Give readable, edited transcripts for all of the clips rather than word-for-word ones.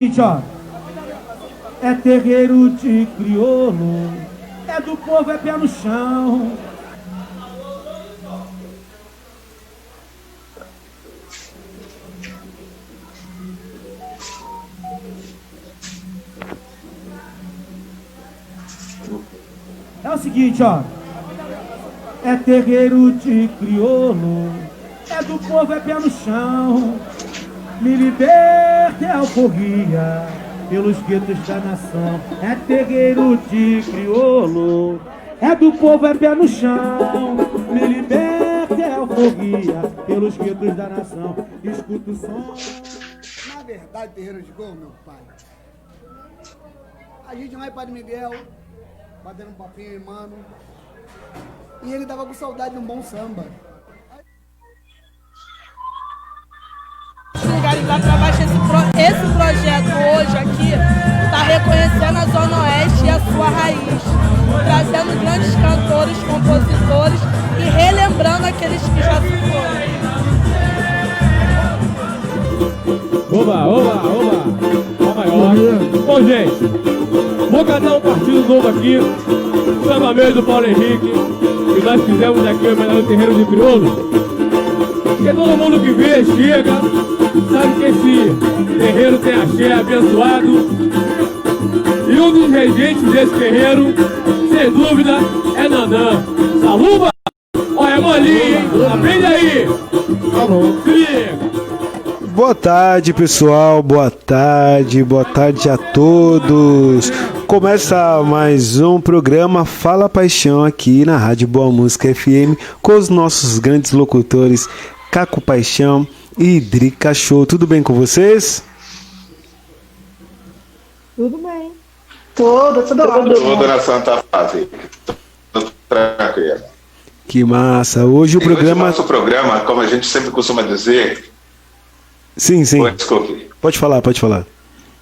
Ó, é terreiro de crioulo, é do povo, é pé no chão. É o seguinte, ó, é terreiro de crioulo, é do povo, é pé no chão. Me liberta é alforria pelos guetos da nação. É terreiro de crioulo, é do povo, é pé no chão. Me liberta é alforria pelos guetos da nação. Escuta o som. Na verdade, terreiro de gol, meu pai, a gente vai para Miguel, batendo um papinho, mano, e ele tava com saudade de um bom samba. Lugares lá para baixo, esse projeto hoje aqui está reconhecendo a Zona Oeste e a sua raiz, trazendo grandes cantores, compositores e relembrando aqueles que já se foram. Oba, maior. Bom, gente, vou cantar um partido novo aqui, samba meio do Paulo Henrique, que nós fizemos aqui no terreiro de crioulo. Porque todo mundo que vê, chega, sabe que esse terreiro tem axé abençoado. E um dos regentes desse terreiro, sem dúvida, é Nanã. Saluba! Olha, é molinho, hein? Aprende aí! Se liga! Boa tarde, pessoal. Boa tarde a todos. Começa mais um programa Fala Paixão aqui na Rádio Boa Música FM com os nossos grandes locutores Caco Paixão e Drica Show. Tudo bem com vocês? Tudo bem. Tudo na Santa Fase. Tudo tranquilo. Que massa. Hoje o programa... Hoje o nosso programa, como a gente sempre costuma dizer... Sim. Desculpe. Pode falar.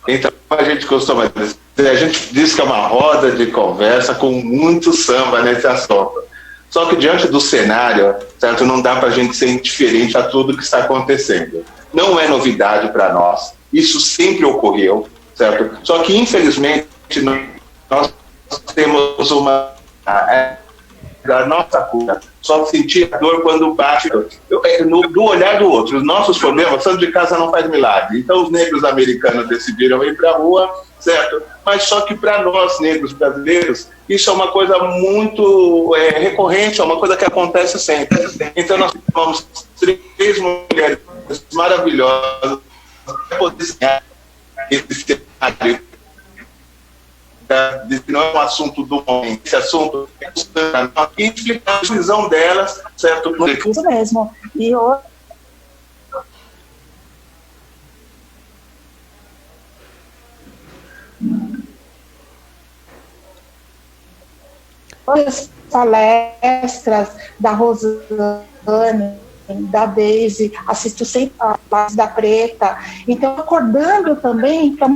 Então, a gente costuma dizer, a gente diz que é uma roda de conversa com muito samba nesse assunto. Só que diante do cenário, certo, não dá para a gente ser indiferente a tudo que está acontecendo. Não é novidade para nós. Isso sempre ocorreu, certo? Só que, infelizmente, nós temos uma... da nossa cura, só sentir a dor quando bate do olhar do outro. Os nossos problemas, santo de casa não faz milagre. Então os negros americanos decidiram ir para a rua, certo? Mas só que para nós, negros brasileiros, isso é uma coisa muito recorrente, é uma coisa que acontece sempre. Então nós temos 3 mulheres maravilhosas para poder desenhar esse cenário. Não é um assunto do momento, esse assunto é e explicar a visão delas, certo? Isso mesmo. E hoje as palestras da Rosane, da Deise, assisto sempre a Paz da Preta, então acordando também para...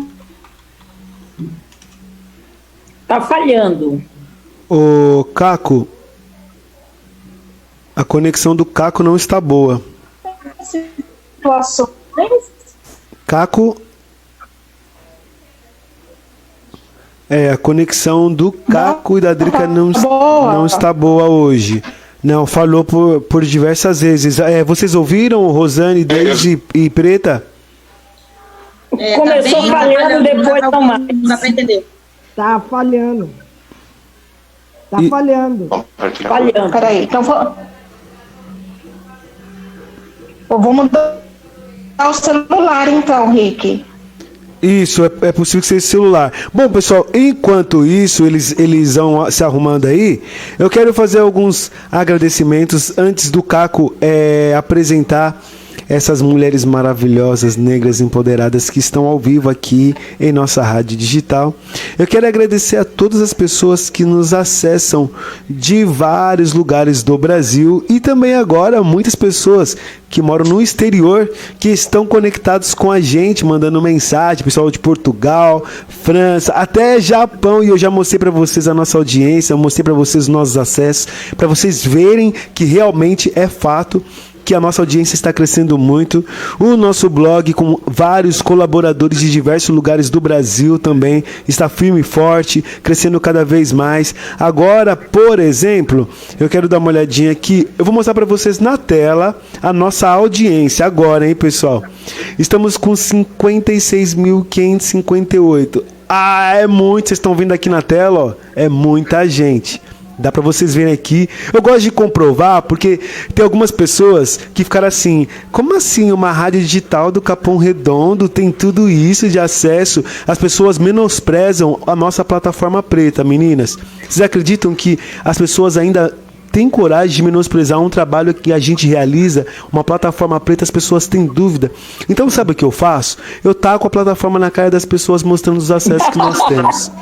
Tá falhando. Ô, Caco, a conexão do Caco não está boa. situações. Caco... a conexão do Caco e da Drica não está boa hoje. Não, falou por diversas vezes. Vocês ouviram, Rosane, Deise e Preta? Começou falhando, depois não mais. Não dá para entender. Tá falhando. Falhando. Peraí, então vou mudar o celular então, Rick. Isso, é possível que seja celular. Bom, pessoal, enquanto isso, eles vão se arrumando aí, eu quero fazer alguns agradecimentos antes do Caco apresentar essas mulheres maravilhosas, negras, empoderadas que estão ao vivo aqui em nossa rádio digital. Eu quero agradecer a todas as pessoas que nos acessam de vários lugares do Brasil e também agora muitas pessoas que moram no exterior, que estão conectados com a gente, mandando mensagem, pessoal de Portugal, França, até Japão, e eu já mostrei para vocês a nossa audiência, eu mostrei para vocês os nossos acessos, para vocês verem que realmente é fato que a nossa audiência está crescendo muito. O nosso blog, com vários colaboradores de diversos lugares do Brasil também, está firme e forte, crescendo cada vez mais. Agora, por exemplo, eu quero dar uma olhadinha aqui. Eu vou mostrar para vocês na tela a nossa audiência agora, hein, pessoal? Estamos com 56.558. Ah, é muito. Vocês estão vendo aqui na tela, ó. É muita gente. Dá pra vocês verem aqui. Eu gosto de comprovar porque tem algumas pessoas que ficaram assim: como assim uma rádio digital do Capão Redondo tem tudo isso de acesso? As pessoas menosprezam a nossa plataforma preta, meninas. Vocês acreditam que as pessoas ainda têm coragem de menosprezar um trabalho que a gente realiza, uma plataforma preta? As pessoas têm dúvida. Então sabe o que eu faço? Eu taco a plataforma na cara das pessoas mostrando os acessos que nós temos.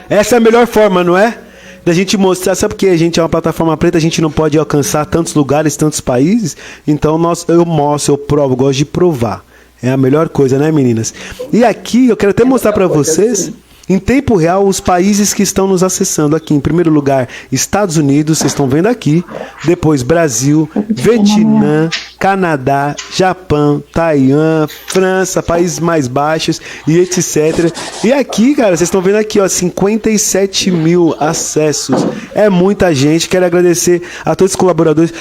Essa é a melhor forma, não é? Da gente mostrar, sabe porque a gente é uma plataforma preta, a gente não pode alcançar tantos lugares, tantos países, então eu mostro, eu provo, eu gosto de provar. É a melhor coisa, né, meninas? E aqui eu quero até mostrar para vocês, em tempo real, os países que estão nos acessando aqui. Em primeiro lugar, Estados Unidos, vocês estão vendo aqui. Depois, Brasil, Vietnã, Canadá, Japão, Taiwan, França, países mais baixos e etc. E aqui, cara, vocês estão vendo aqui, ó, 57 mil acessos. É muita gente. Quero agradecer a todos os colaboradores.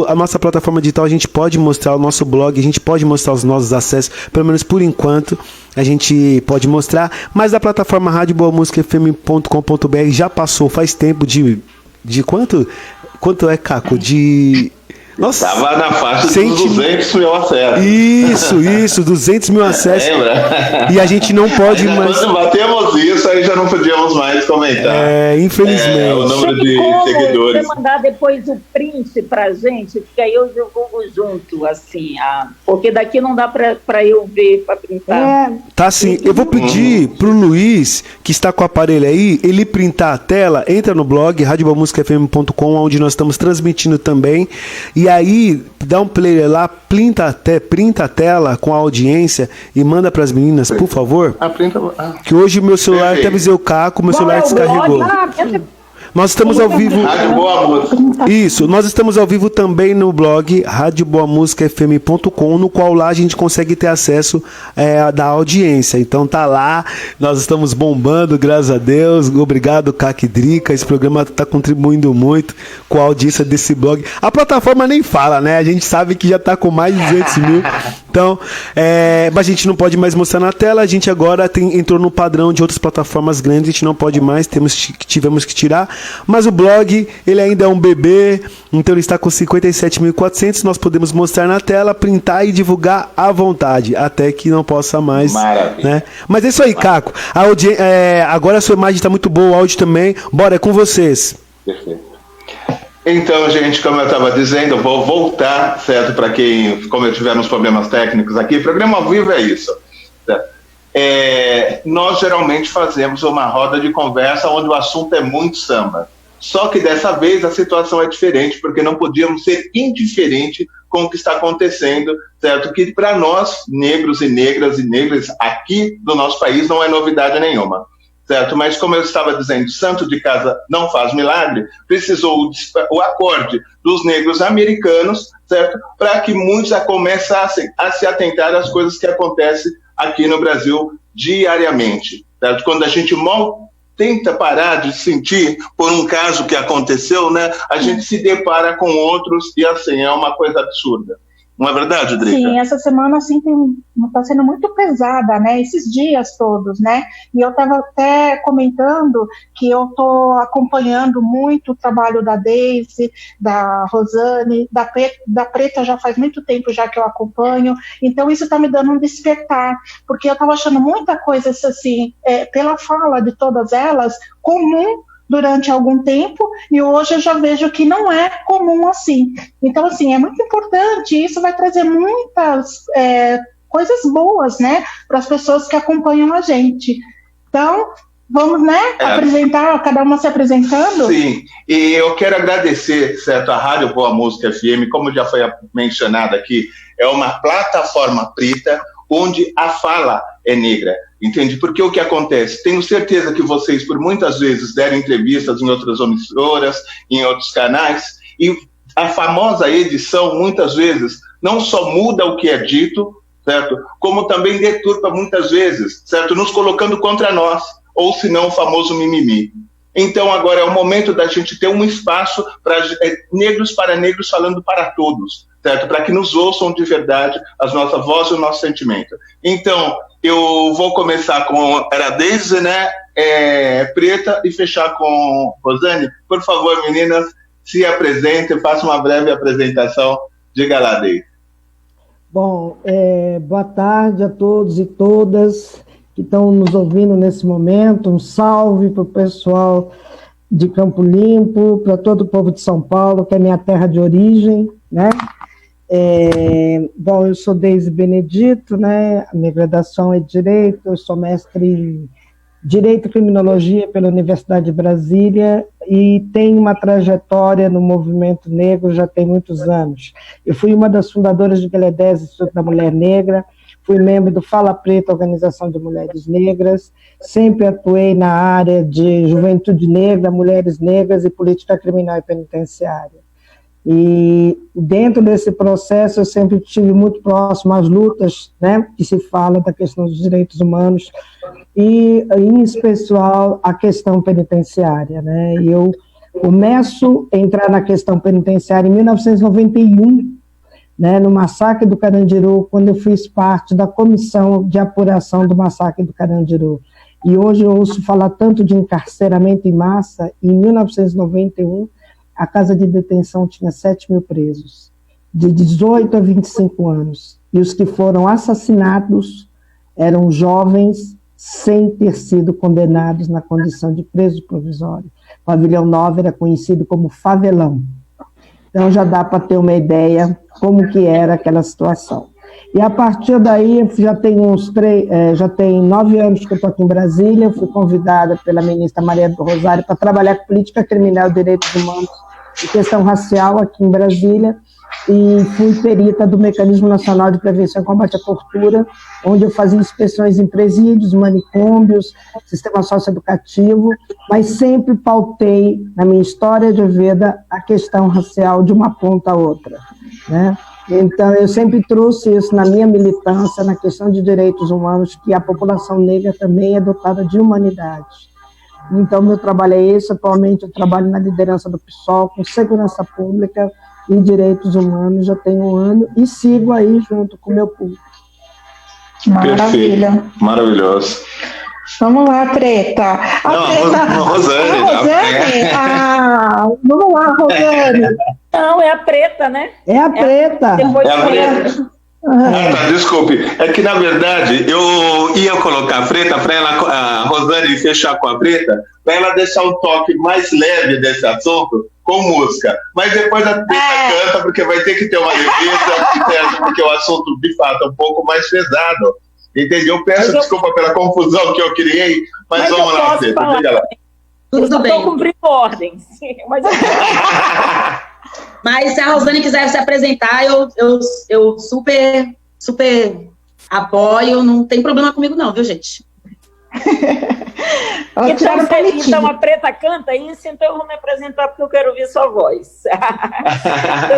A nossa plataforma digital, a gente pode mostrar o nosso blog, a gente pode mostrar os nossos acessos, pelo menos por enquanto. A gente pode mostrar, mas a plataforma radioboamusicafm.com.br já passou faz tempo de quanto é, Caco? Nossa, estava na faixa de 200 mil acessos. Isso, 200 mil acessos. Lembra? E a gente não pode mais. Quando batemos isso, aí já não podíamos mais comentar. Infelizmente. O número de seguidores. Você mandar depois o print pra gente, porque aí eu divulgo junto, assim, porque daqui não dá pra eu ver, pra printar. Tá sim. Eu vou pedir pro Luiz, que está com o aparelho aí, ele printar a tela. Entra no blog radioboamusicafm.com, onde nós estamos transmitindo também. E aí, dá um player lá, printa a tela com a audiência e manda para as meninas, por favor. Que hoje o meu celular, até avisei o Caco, meu celular descarregou. Nós estamos ao vivo. Rádio Boa Música. Isso, nós estamos ao vivo também no blog radioboamusicafm.com, no qual lá a gente consegue ter acesso da audiência. Então tá lá, nós estamos bombando, graças a Deus. Obrigado, Caco e Drica. Esse programa está contribuindo muito com a audiência desse blog. A plataforma nem fala, né? A gente sabe que já está com mais de 200 mil. Então, mas a gente não pode mais mostrar na tela. A gente agora entrou no padrão de outras plataformas grandes. A gente não pode mais, tivemos que tirar. Mas o blog, ele ainda é um bebê, então ele está com 57.400, nós podemos mostrar na tela, printar e divulgar à vontade, até que não possa mais. Maravilha. Né? Mas é isso aí, Caco. Agora a sua imagem está muito boa, o áudio também. Bora, é com vocês. Perfeito. Então, gente, como eu estava dizendo, eu vou voltar, certo? Para quem, como eu tivemos problemas técnicos aqui, programa ao vivo é isso, certo? Nós geralmente fazemos uma roda de conversa onde o assunto é muito samba. Só que dessa vez a situação é diferente, porque não podíamos ser indiferente com o que está acontecendo, certo? Que para nós, negros e negras aqui do nosso país, não é novidade nenhuma, certo? Mas como eu estava dizendo, santo de casa não faz milagre, precisou o acorde dos negros americanos, certo? Para que muitos começassem a se atentar às coisas que acontecem aqui no Brasil diariamente, certo? Quando a gente mal tenta parar de sentir por um caso que aconteceu, né, a gente se depara com outros e assim, é uma coisa absurda. Não é verdade, Drica? Sim, essa semana assim está sendo muito pesada, né? Esses dias todos, né? E eu estava até comentando que eu estou acompanhando muito o trabalho da Daisy, da Rosane, da Preta já faz muito tempo já que eu acompanho. Então isso está me dando um despertar, porque eu estava achando muita coisa assim, pela fala de todas elas, comum durante algum tempo, e hoje eu já vejo que não é comum assim. Então, assim, é muito importante, isso vai trazer muitas coisas boas, né, para as pessoas que acompanham a gente. Então, vamos, né, apresentar, cada uma se apresentando? Sim, e eu quero agradecer, certo, a Rádio Boa Música FM, como já foi mencionado aqui, é uma plataforma preta, onde a fala é negra, entende? Porque o que acontece? Tenho certeza que vocês, por muitas vezes, deram entrevistas em outras emissoras, em outros canais, e a famosa edição, muitas vezes, não só muda o que é dito, certo? Como também deturpa muitas vezes, certo? Nos colocando contra nós, ou se não o famoso mimimi. Então agora é o momento da gente ter um espaço para negros para negros falando para todos, certo? Para que nos ouçam de verdade as nossas vozes e o nosso sentimento. Então, eu vou começar com a Deise, né? Preta, e fechar com Rosane. Por favor, meninas, se apresentem, façam uma breve apresentação. Diga lá, Deise. Bom, boa tarde a todos e todas que estão nos ouvindo nesse momento. Um salve para o pessoal de Campo Limpo, para todo o povo de São Paulo, que é minha terra de origem, né? Bom, eu sou Deise Benedito, né? A minha graduação é de Direito, eu sou mestre em Direito e Criminologia pela Universidade de Brasília e tenho uma trajetória no movimento negro já tem muitos anos. Eu fui uma das fundadoras do GLE10, Instituto da Mulher Negra, fui membro do Fala Preta, Organização de Mulheres Negras, sempre atuei na área de juventude negra, mulheres negras e política criminal e penitenciária. E dentro desse processo eu sempre estive muito próximo às lutas, né, que se fala da questão dos direitos humanos e, em especial, a questão penitenciária, né. E eu começo a entrar na questão penitenciária em 1991, né, no massacre do Carandiru, quando eu fiz parte da comissão de apuração do massacre do Carandiru. E hoje eu ouço falar tanto de encarceramento em massa. Em 1991, a casa de detenção tinha 7.000 presos, de 18 a 25 anos. E os que foram assassinados eram jovens sem ter sido condenados na condição de preso provisório. O Pavilhão 9 era conhecido como favelão. Então já dá para ter uma ideia como que era aquela situação. E a partir daí, já tem 9 anos que eu estou aqui em Brasília, eu fui convidada pela ministra Maria do Rosário para trabalhar com política criminal e direitos humanos e questão racial aqui em Brasília, e fui perita do Mecanismo Nacional de Prevenção e Combate à Tortura, onde eu fazia inspeções em presídios, manicômios, sistema socioeducativo, mas sempre pautei na minha história de vida a questão racial de uma ponta a outra, né? Então, eu sempre trouxe isso na minha militância, na questão de direitos humanos, que a população negra também é dotada de humanidade. Então, meu trabalho é esse. Atualmente, eu trabalho na liderança do PSOL, com segurança pública e direitos humanos, já tem 1 ano, e sigo aí junto com o meu público. Maravilha. Perfeito. Maravilhoso. Vamos lá, Preta. Rosane. Vamos lá, Rosane. Não, é a Preta, né? É a Preta. Depois É a Preta. Tá, desculpe. É que, na verdade, eu ia colocar a Preta para a Rosane fechar com a Preta, para ela deixar um toque mais leve desse assunto com música. Mas depois a Preta canta, porque vai ter que ter uma leveza, porque o assunto, de fato, é um pouco mais pesado. Entendeu? Eu peço desculpa pela confusão que eu criei, mas vamos lá, Preta. Diga lá. Tudo bem. Estou cumprindo ordens. Mas se a Rosane quiser se apresentar, eu super apoio, não tem problema comigo não, viu, gente? Então a Preta canta isso, então eu vou me apresentar porque eu quero ouvir sua voz.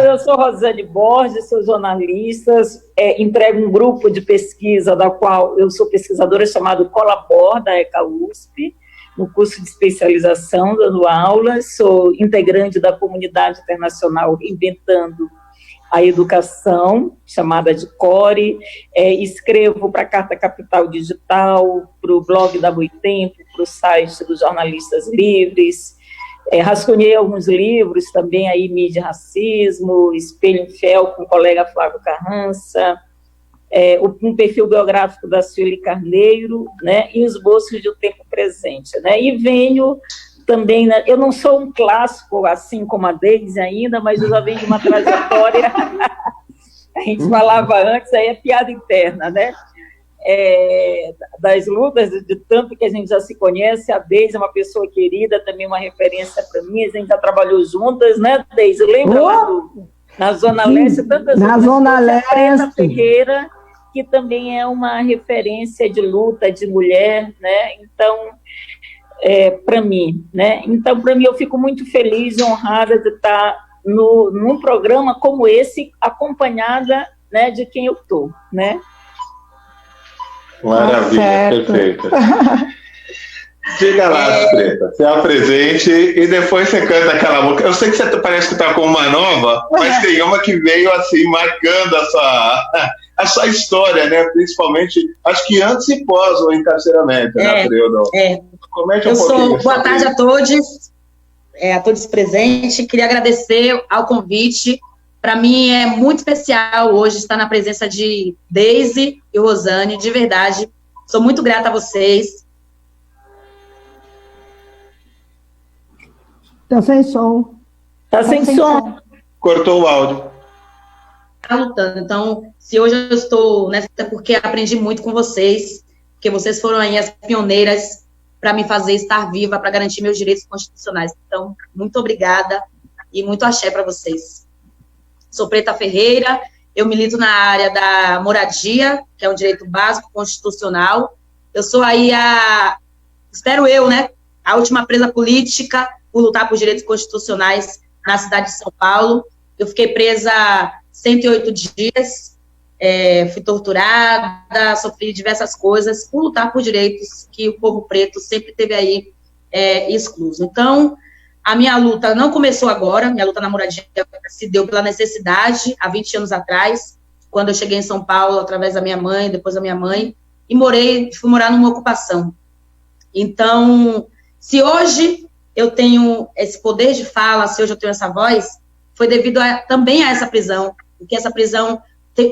Eu sou Rosane Borges, sou jornalista, entrego um grupo de pesquisa da qual eu sou pesquisadora chamado Colabor, da ECA USP, no curso de especialização, dando aulas, sou integrante da comunidade internacional Reinventando a Educação, chamada de CORE, escrevo para a Carta Capital Digital, para o blog da Boitempo, para o site dos Jornalistas Livres, rascunhei alguns livros também, aí Mídia e Racismo, Espelho em Fel, com o colega Flávio Carrança, um perfil biográfico da Sueli Carneiro, né, e os esboços de O Tempo Presente, né, e venho também, né, eu não sou um clássico, assim como a Deise ainda, mas eu já venho de uma trajetória, a gente falava antes, aí é piada interna, né, das lutas, de tanto que a gente já se conhece. A Deise é uma pessoa querida, também uma referência para mim, a gente já trabalhou juntas, né, Deise? Lembra lá na Zona Leste? Tantas na Zona Leste. Preta Ferreira, que também é uma referência de luta de mulher, né? Então, para mim, né? Então, para mim, eu fico muito feliz e honrada de estar num programa como esse, acompanhada, né, de quem eu estou, né? Maravilha, perfeito. Diga lá, Preta, se apresente e depois você canta aquela música. Eu sei que você parece que tá com uma nova, mas tem uma que veio assim, marcando a sua história, né? Principalmente, acho que antes e pós o encarceramento, né, Fredo? Comente um pouquinho. Boa tarde a todos presentes. Queria agradecer ao convite. Para mim é muito especial hoje estar na presença de Deise e Rosane, de verdade. Sou muito grata a vocês. Tá sem som. Tá sem som. Cortou o áudio. Tá lutando. Então, se hoje eu estou nessa, é porque aprendi muito com vocês, porque vocês foram aí as pioneiras para me fazer estar viva, para garantir meus direitos constitucionais. Então, muito obrigada e muito axé para vocês. Sou Preta Ferreira, eu milito na área da moradia, que é um direito básico constitucional. Eu sou aí espero eu, né, a última presa política por lutar por direitos constitucionais na cidade de São Paulo. Eu fiquei presa 108 dias, fui torturada, sofri diversas coisas por lutar por direitos que o povo preto sempre teve aí excluso. Então, a minha luta não começou agora, minha luta na moradia se deu pela necessidade, há 20 anos atrás, quando eu cheguei em São Paulo, através da minha mãe, depois da minha mãe, e fui morar numa ocupação. Então, se hoje eu tenho esse poder de fala, se hoje eu tenho essa voz, foi devido também a essa prisão, porque essa prisão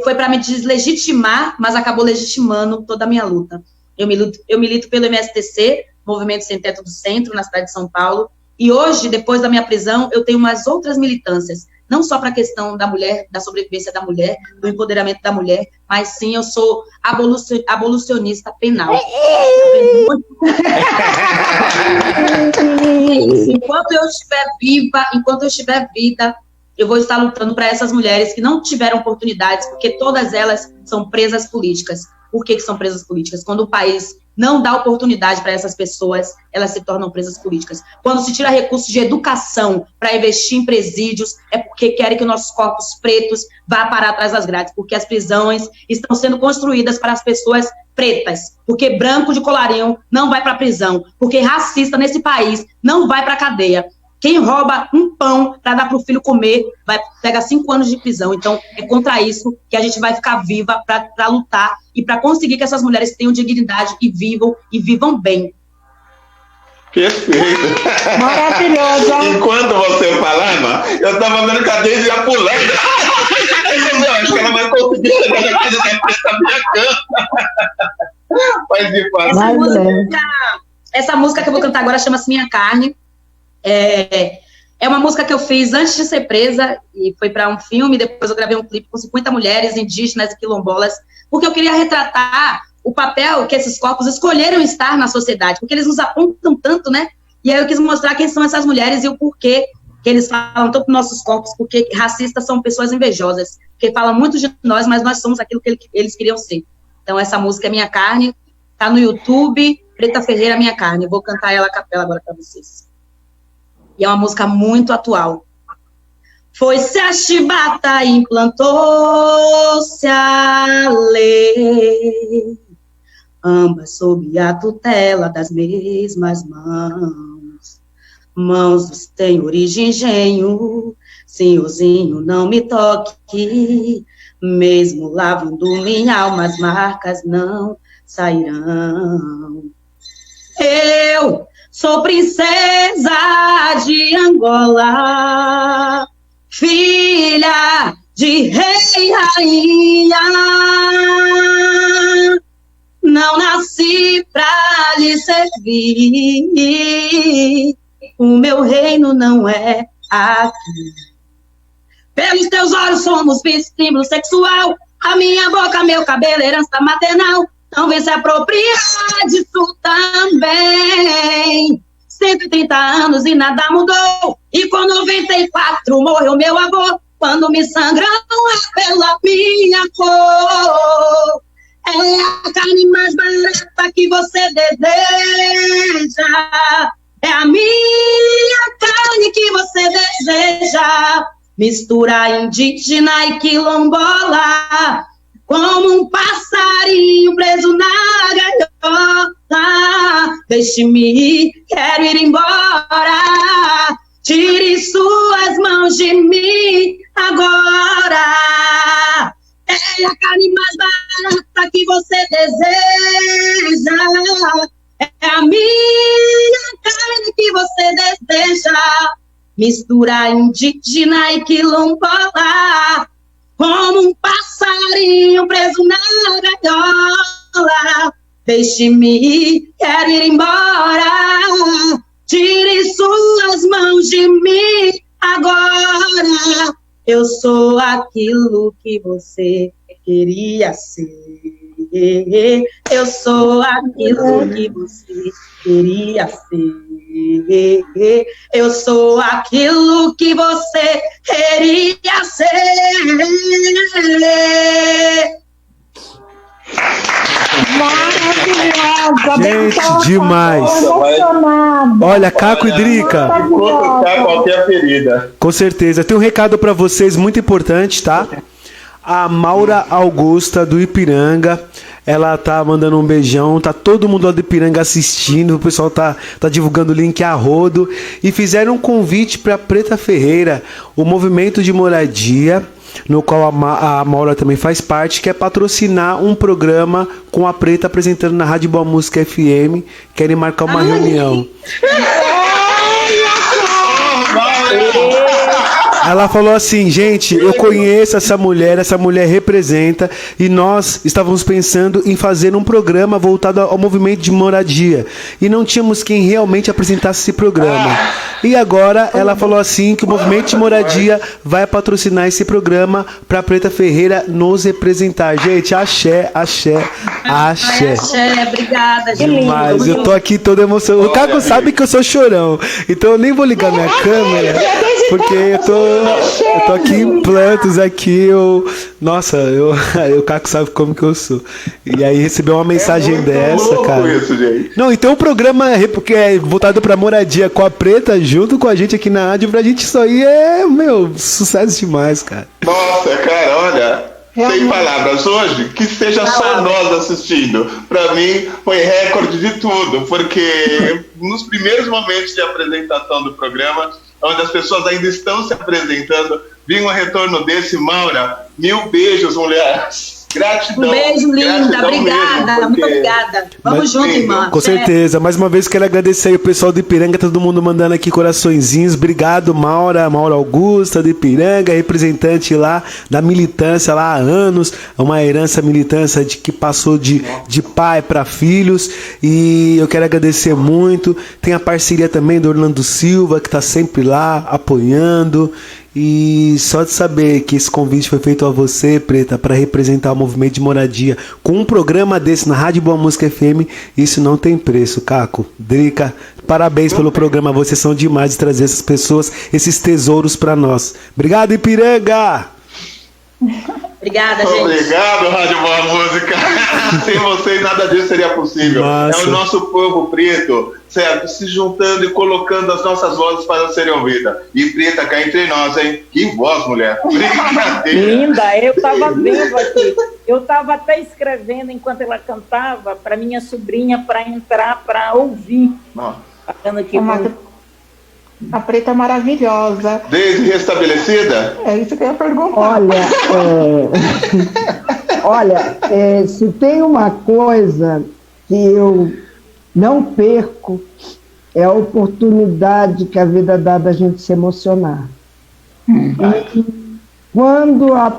foi para me deslegitimar, mas acabou legitimando toda a minha luta. Eu milito pelo MSTC, Movimento Sem Teto do Centro, na cidade de São Paulo, e hoje, depois da minha prisão, eu tenho umas outras militâncias, não só para a questão da mulher, da sobrevivência da mulher, do empoderamento da mulher, mas sim, eu sou abolicionista penal. Enquanto eu estiver viva, eu vou estar lutando para essas mulheres que não tiveram oportunidades, porque todas elas são presas políticas. Por que são presas políticas? Quando o país não dá oportunidade para essas pessoas, elas se tornam presas políticas. Quando se tira recursos de educação para investir em presídios, é porque querem que nossos corpos pretos vá parar atrás das grades, porque as prisões estão sendo construídas para as pessoas pretas, porque branco de colarinho não vai para a prisão, porque racista nesse país não vai para a cadeia. Quem rouba um pão para dar para o filho comer, pega 5 anos de prisão. Então, é contra isso que a gente vai ficar viva para lutar e para conseguir que essas mulheres tenham dignidade e vivam bem. Perfeito. Maravilhosa. Enquanto você falava, eu estava vendo que a Deise ia pulando. Eu acho que ela vai conseguir chegar na casa da minha cama. Mas de fato. Essa música que eu vou cantar agora chama-se Minha Carne. É uma música que eu fiz antes de ser presa, e foi para um filme, depois eu gravei um clipe com 50 mulheres indígenas e quilombolas, porque eu queria retratar o papel que esses corpos escolheram estar na sociedade, porque eles nos apontam tanto, né? E aí eu quis mostrar quem são essas mulheres e o porquê que eles falam tanto dos nossos corpos, porque racistas são pessoas invejosas, porque falam muito de nós, mas nós somos aquilo que eles queriam ser. Então essa música é Minha Carne, tá no YouTube, Preta Ferreira, Minha Carne. Eu vou cantar ela a capela agora para vocês. E é uma música muito atual. Foi-se a chibata, implantou-se a lei, ambas sob a tutela das mesmas mãos do senhor e de engenho. Senhorzinho, não me toque, mesmo lavando minha alma, as marcas não sairão. Eu sou princesa de Angola, filha de rei e rainha. Não nasci pra lhe servir, o meu reino não é aqui. Pelos teus olhos somos símbolo sexual, a minha boca, meu cabelo, herança maternal. Não vem se apropriar disso também. 130 anos e nada mudou. E com 94 morreu meu avô. Quando me sangram é pela minha cor. É a carne mais barata que você deseja. É a minha carne que você deseja. mistura indígena e quilombola, como um passarinho preso na gaiola. Deixe-me ir, quero ir embora. Tire suas mãos de mim agora. É a carne mais barata que você deseja. É a minha carne que você deseja. Mistura indígena e quilombola, como um passarinho preso na gaiola. Deixe-me ir, quero ir embora. Tire suas mãos de mim agora. Eu sou aquilo que você queria ser. Eu sou aquilo que você queria ser. Eu sou aquilo que você queria ser. Maravilhosa. Gente, demais. Emocionada. Olha, Caco e Drica. Cortar qualquer ferida. Com certeza. Tem um recado para vocês muito importante, tá? A Maura Augusta, do Ipiranga, ela tá mandando um beijão, tá todo mundo lá do Ipiranga assistindo, o pessoal tá divulgando o link a rodo, e fizeram um convite para Preta Ferreira, o movimento de moradia, no qual a Maura também faz parte, quer patrocinar um programa com a Preta apresentando na Rádio Boa Música FM, querem marcar uma reunião. Ela falou assim, gente, eu conheço essa mulher representa, e nós estávamos pensando em fazer um programa voltado ao movimento de moradia, e não tínhamos quem realmente apresentasse esse programa. E agora ela falou assim que o movimento de moradia vai patrocinar esse programa para Preta Ferreira nos representar. Gente, axé, axé, axé. Axé, obrigada, gente. Demais, eu tô aqui todo emocionado. O Caco sabe que eu sou chorão, então eu nem vou ligar minha câmera, porque eu tô aqui em plantos aqui, nossa, o Caco sabe como que eu sou. E aí recebeu uma mensagem dessa, cara. Isso, gente. Não, então o programa porque é voltado pra moradia com a Preta, junto com a gente aqui na rádio, pra gente isso aí é, sucesso demais, cara. Nossa, cara, olha, sem palavras. Hoje, que seja só nós assistindo. Pra mim, foi recorde de tudo, porque nos primeiros momentos de apresentação do programa, onde as pessoas ainda estão se apresentando, vinha um retorno desse. Maura, 1000 beijos, mulher. Gratidão. Um beijo, linda. Obrigada, mesmo, muito obrigada. Vamos junto, irmã. Com certeza. Mais uma vez quero agradecer aí o pessoal do Ipiranga, todo mundo mandando aqui coraçõezinhos. Obrigado, Maura Augusta do Ipiranga, representante lá da militância lá há anos, uma herança militância que passou de pai para filhos, e eu quero agradecer muito. Tem a parceria também do Orlando Silva, que está sempre lá apoiando. E só de saber que esse convite foi feito a você, Preta, para representar o movimento de moradia com um programa desse na Rádio Boa Música FM, isso não tem preço, Caco. Drica, parabéns pelo programa, vocês são demais de trazer essas pessoas, esses tesouros para nós. Obrigado, Ipiranga! Obrigada, gente. Obrigado, Rádio Boa Música. Sem vocês nada disso seria possível. Massa. É o nosso povo preto, certo? Se juntando e colocando as nossas vozes para serem ouvidas. E Preta cá entre nós, hein? Que voz, mulher. Linda, eu estava vendo aqui. Eu estava até escrevendo enquanto ela cantava para minha sobrinha para entrar para ouvir. Falando aqui. A Preta é maravilhosa. Desde restabelecida? É isso que eu ia perguntar. Olha, se tem uma coisa que eu não perco, é a oportunidade que a vida dá da gente se emocionar. E quando a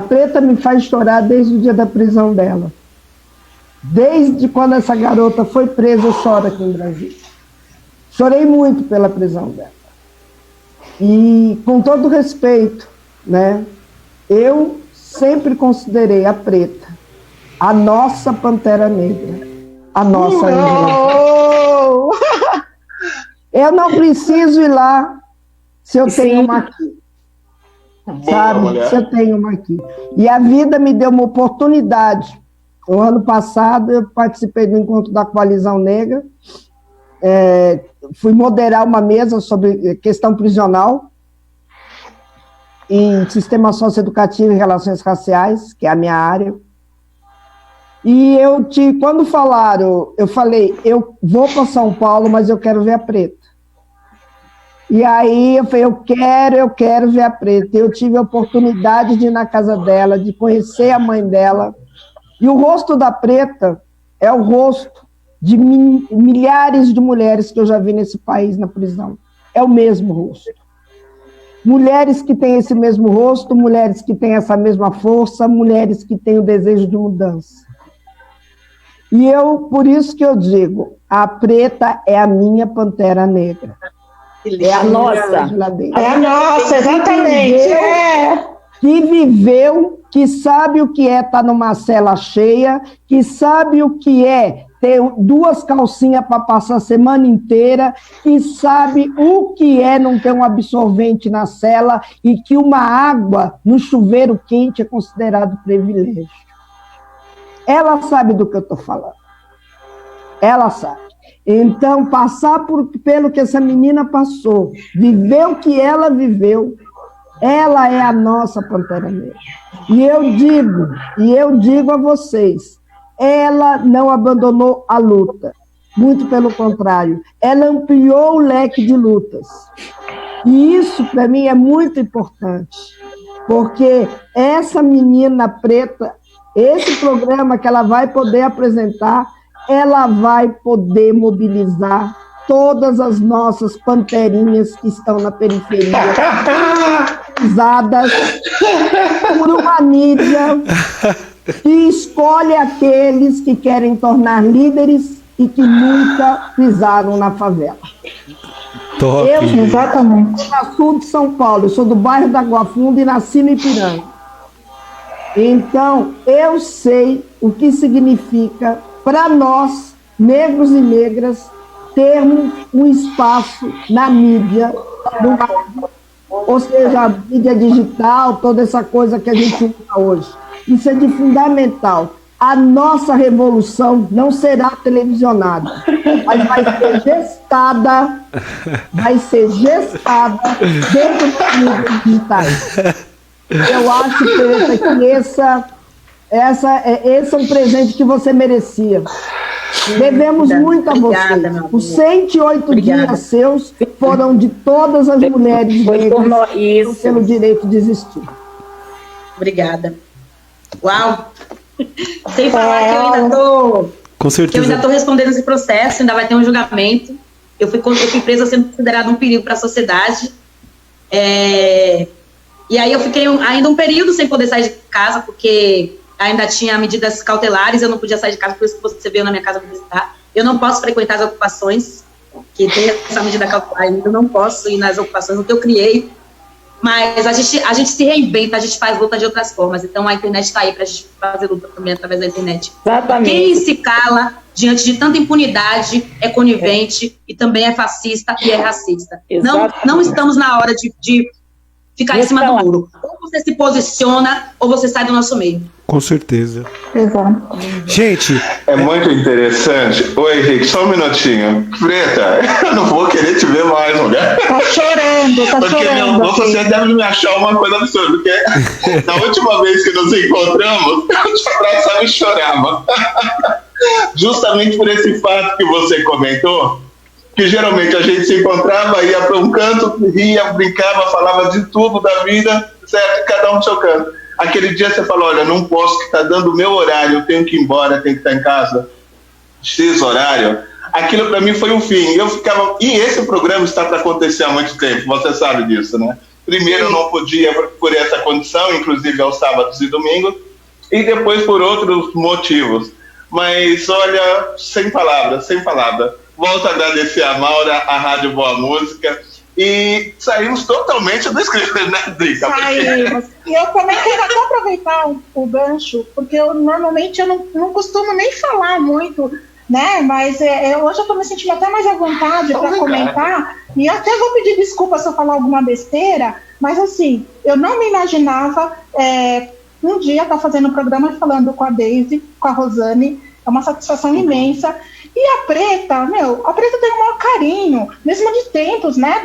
Preta me faz chorar desde o dia da prisão dela. Desde quando essa garota foi presa, eu choro aqui em Brasília. Chorei muito pela prisão dela. E, com todo respeito, né, eu sempre considerei a Preta a nossa Pantera Negra, a nossa Angela. Eu não preciso ir lá se eu tenho uma aqui. Sabe? Se eu tenho uma aqui. E a vida me deu uma oportunidade. O ano passado, eu participei do encontro da Coalizão Negra, fui moderar uma mesa sobre questão prisional, em Sistema Socioeducativo e Relações Raciais, que é a minha área. E quando falaram, eu falei, eu vou para São Paulo, mas eu quero ver a Preta. E aí eu falei, eu quero ver a Preta. Eu tive a oportunidade de ir na casa dela, de conhecer a mãe dela. E o rosto da Preta é o rosto de milhares de mulheres que eu já vi nesse país na prisão. É o mesmo rosto. Mulheres que têm esse mesmo rosto, mulheres que têm essa mesma força, mulheres que têm o desejo de mudança. E por isso que eu digo, a Preta é a minha Pantera Negra. É a nossa. É a nossa, exatamente. Que viveu, que sabe o que é estar numa cela cheia, que sabe o que é ter 2 calcinhas para passar a semana inteira, que sabe o que é não ter um absorvente na cela e que uma água no chuveiro quente é considerado privilégio. Ela sabe do que eu estou falando. Ela sabe. Então, passar pelo que essa menina passou, viver o que ela viveu, ela é a nossa Pantera Negra. E eu digo a vocês, ela não abandonou a luta. Muito pelo contrário, ela ampliou o leque de lutas. E isso, para mim, é muito importante, porque essa menina preta, esse programa que ela vai poder apresentar, ela vai poder mobilizar todas as nossas panterinhas que estão na periferia, usadas por uma mídia que escolhe aqueles que querem tornar líderes e que nunca pisaram na favela. Top. Exatamente. Eu sou do sul de São Paulo, eu sou do bairro da Água Funda e nasci no Ipiranga. Então, eu sei o que significa para nós, negros e negras, termos um espaço na mídia, ou seja, a mídia digital, toda essa coisa que a gente usa hoje. Isso é de fundamental. A nossa revolução não será televisionada, mas vai ser gestada dentro das mídias digitais. Eu acho, Preta, que esse é um presente que você merecia. Devemos muito a você. Os 108 dias seus foram de todas as mulheres negras que têm o direito de existir. Obrigada. Uau! Sem falar que eu ainda tô... Com certeza. Que eu ainda estou respondendo esse processo, ainda vai ter um julgamento. Eu fui presa sendo considerada um perigo para a sociedade. E aí eu fiquei ainda um período sem poder sair de casa, porque ainda tinha medidas cautelares, eu não podia sair de casa, por isso que você veio na minha casa me visitar. Eu não posso frequentar as ocupações, que tem essa medida cautelar ainda, eu não posso ir nas ocupações, o que eu criei. Mas a gente se reinventa, a gente faz luta de outras formas. Então a internet está aí para a gente fazer luta também através da internet. Exatamente. Quem se cala diante de tanta impunidade é conivente e também é fascista e é racista. Não estamos na hora de ficar em cima do muro. Ou você se posiciona ou você sai do nosso meio. Com certeza. Exato. Gente, é muito interessante. Oi, Henrique, só um minutinho. Preta, eu não vou querer te ver mais, mulher. Tá chorando. Porque você deve me achar uma coisa absurda. Porque na última vez que nos encontramos, eu te abraçava e chorava. Justamente por esse fato que você comentou, que geralmente a gente se encontrava, ia para um canto, ria, brincava, falava de tudo da vida, certo? Cada um no seu canto. Aquele dia você falou, olha, não posso, que está dando o meu horário, eu tenho que ir embora, tenho que estar em casa, X horário. Aquilo para mim foi um fim. Eu ficava, e esse programa está para acontecer há muito tempo, você sabe disso, né? Primeiro eu não podia por essa condição, inclusive aos sábados e domingos, e depois por outros motivos. Mas olha, sem palavras. Volto a agradecer a Maura, a Rádio Boa Música, e saímos totalmente do script, né, Drica? Saímos. E eu também quero até aproveitar o gancho, porque normalmente eu não costumo nem falar muito, né? Mas hoje eu estou me sentindo até mais à vontade para comentar, e até vou pedir desculpa se eu falar alguma besteira, mas assim, eu não me imaginava um dia estar fazendo um programa falando com a Daisy, com a Rosane, é uma satisfação imensa. E a Preta, a Preta tem o maior carinho, mesmo de tempos, né,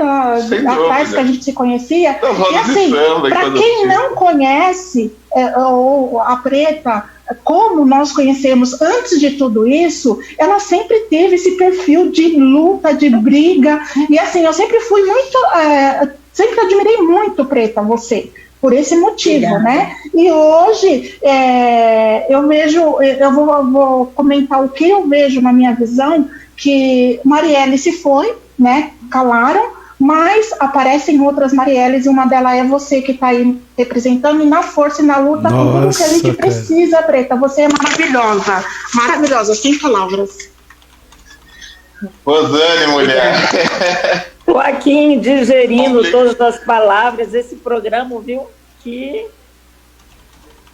atrás que a gente se conhecia. E assim, para quem não conhece a Preta, como nós conhecemos antes de tudo isso, ela sempre teve esse perfil de luta, de briga, e assim, eu sempre fui muito, sempre admirei muito, Preta, você, por esse motivo, né? E hoje eu vejo, eu vou comentar o que eu vejo na minha visão, que Marielle se foi, né? Calaram, mas aparecem outras Marielles e uma delas é você que está aí representando e na força e na luta com tudo que a gente precisa, Preta. Você é maravilhosa, maravilhosa, sem palavras. Rosane, mulher. Estou aqui digerindo todas as palavras, esse programa, viu, que...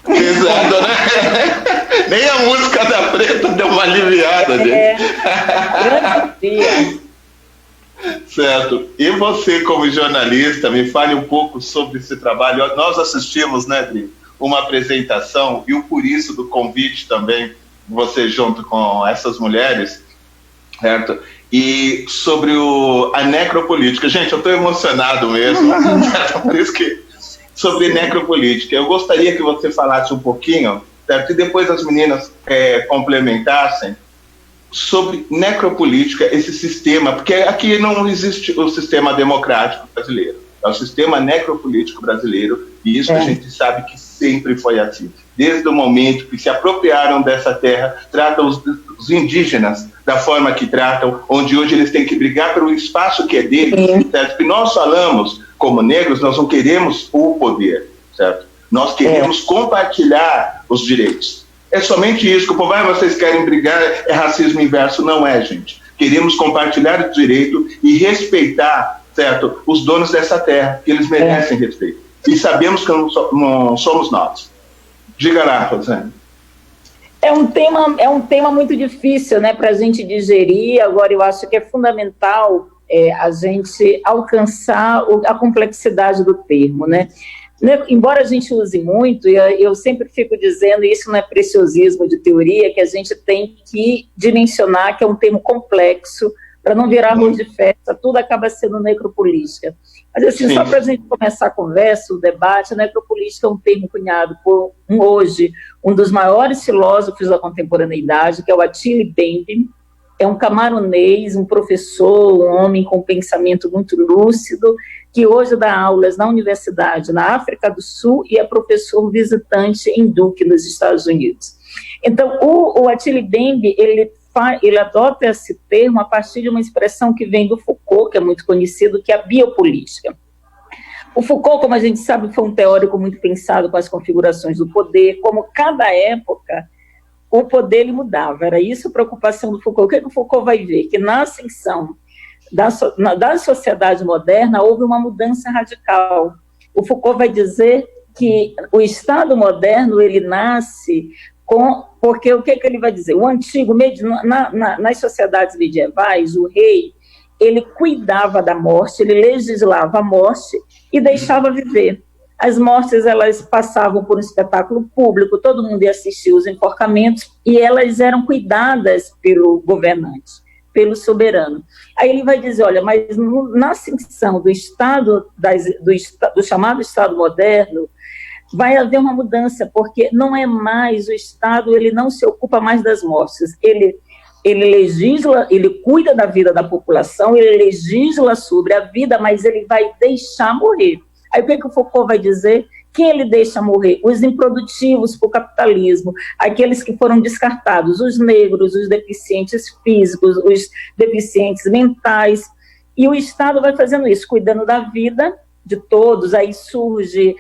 Pesado, né? Nem a música da Preta deu uma aliviada, gente. Grande dia. Certo. E você, como jornalista, me fale um pouco sobre esse trabalho. Nós assistimos, né, Dri, uma apresentação, e o por isso do convite também, você junto com essas mulheres, certo? E sobre a necropolítica. Gente, eu estou emocionado mesmo, por isso que... Sobre necropolítica. Eu gostaria que você falasse um pouquinho, certo? E depois as meninas complementassem, sobre necropolítica, esse sistema, porque aqui não existe o sistema democrático brasileiro, é o sistema necropolítico brasileiro, e isso a gente sabe que sempre foi assim. Desde o momento que se apropriaram dessa terra, tratam os indígenas da forma que tratam, onde hoje eles têm que brigar pelo espaço que é deles, certo? Que nós falamos, como negros, nós não queremos o poder, certo? Nós queremos compartilhar os direitos. É somente isso, que o povo, vocês querem brigar, é racismo inverso. Não é, gente. Queremos compartilhar o direito e respeitar, certo, os donos dessa terra, que eles merecem respeito. E sabemos que não somos nós. Diga lá, Rosane. É um tema muito difícil, né, para a gente digerir. Agora, eu acho que é fundamental a gente alcançar a complexidade do termo, né? Embora a gente use muito, e eu sempre fico dizendo, e isso não é preciosismo de teoria, que a gente tem que dimensionar que é um termo complexo, para não virar arroz de festa, tudo acaba sendo necropolítica. Mas assim, só para a gente começar a conversa, o debate, a necropolítica é um termo cunhado por, hoje, um dos maiores filósofos da contemporaneidade, que é o Attila Mbembe. É um camarunês, um professor, um homem com pensamento muito lúcido, que hoje dá aulas na universidade na África do Sul e é professor visitante em Duke, nos Estados Unidos. Então, o Attila Mbembe, ele adota esse termo a partir de uma expressão que vem do Foucault, que é muito conhecido, que é a biopolítica. O Foucault, como a gente sabe, foi um teórico muito pensado com as configurações do poder, como cada época o poder ele mudava, era isso a preocupação do Foucault. O que o Foucault vai ver? Que na ascensão da sociedade moderna houve uma mudança radical. O Foucault vai dizer que o Estado moderno ele nasce porque o que ele vai dizer? O antigo, nas sociedades medievais, o rei, ele cuidava da morte, ele legislava a morte e deixava viver. As mortes, elas passavam por um espetáculo público, todo mundo ia assistir os enforcamentos, e elas eram cuidadas pelo governante, pelo soberano. Aí ele vai dizer, olha, mas na ascensão do Estado, do chamado Estado moderno, vai haver uma mudança, porque não é mais o Estado, ele não se ocupa mais das mortes, ele legisla, ele cuida da vida da população, ele legisla sobre a vida, mas ele vai deixar morrer. Aí o que o Foucault vai dizer? Quem ele deixa morrer? Os improdutivos para o capitalismo, aqueles que foram descartados, os negros, os deficientes físicos, os deficientes mentais, e o Estado vai fazendo isso, cuidando da vida de todos, aí surge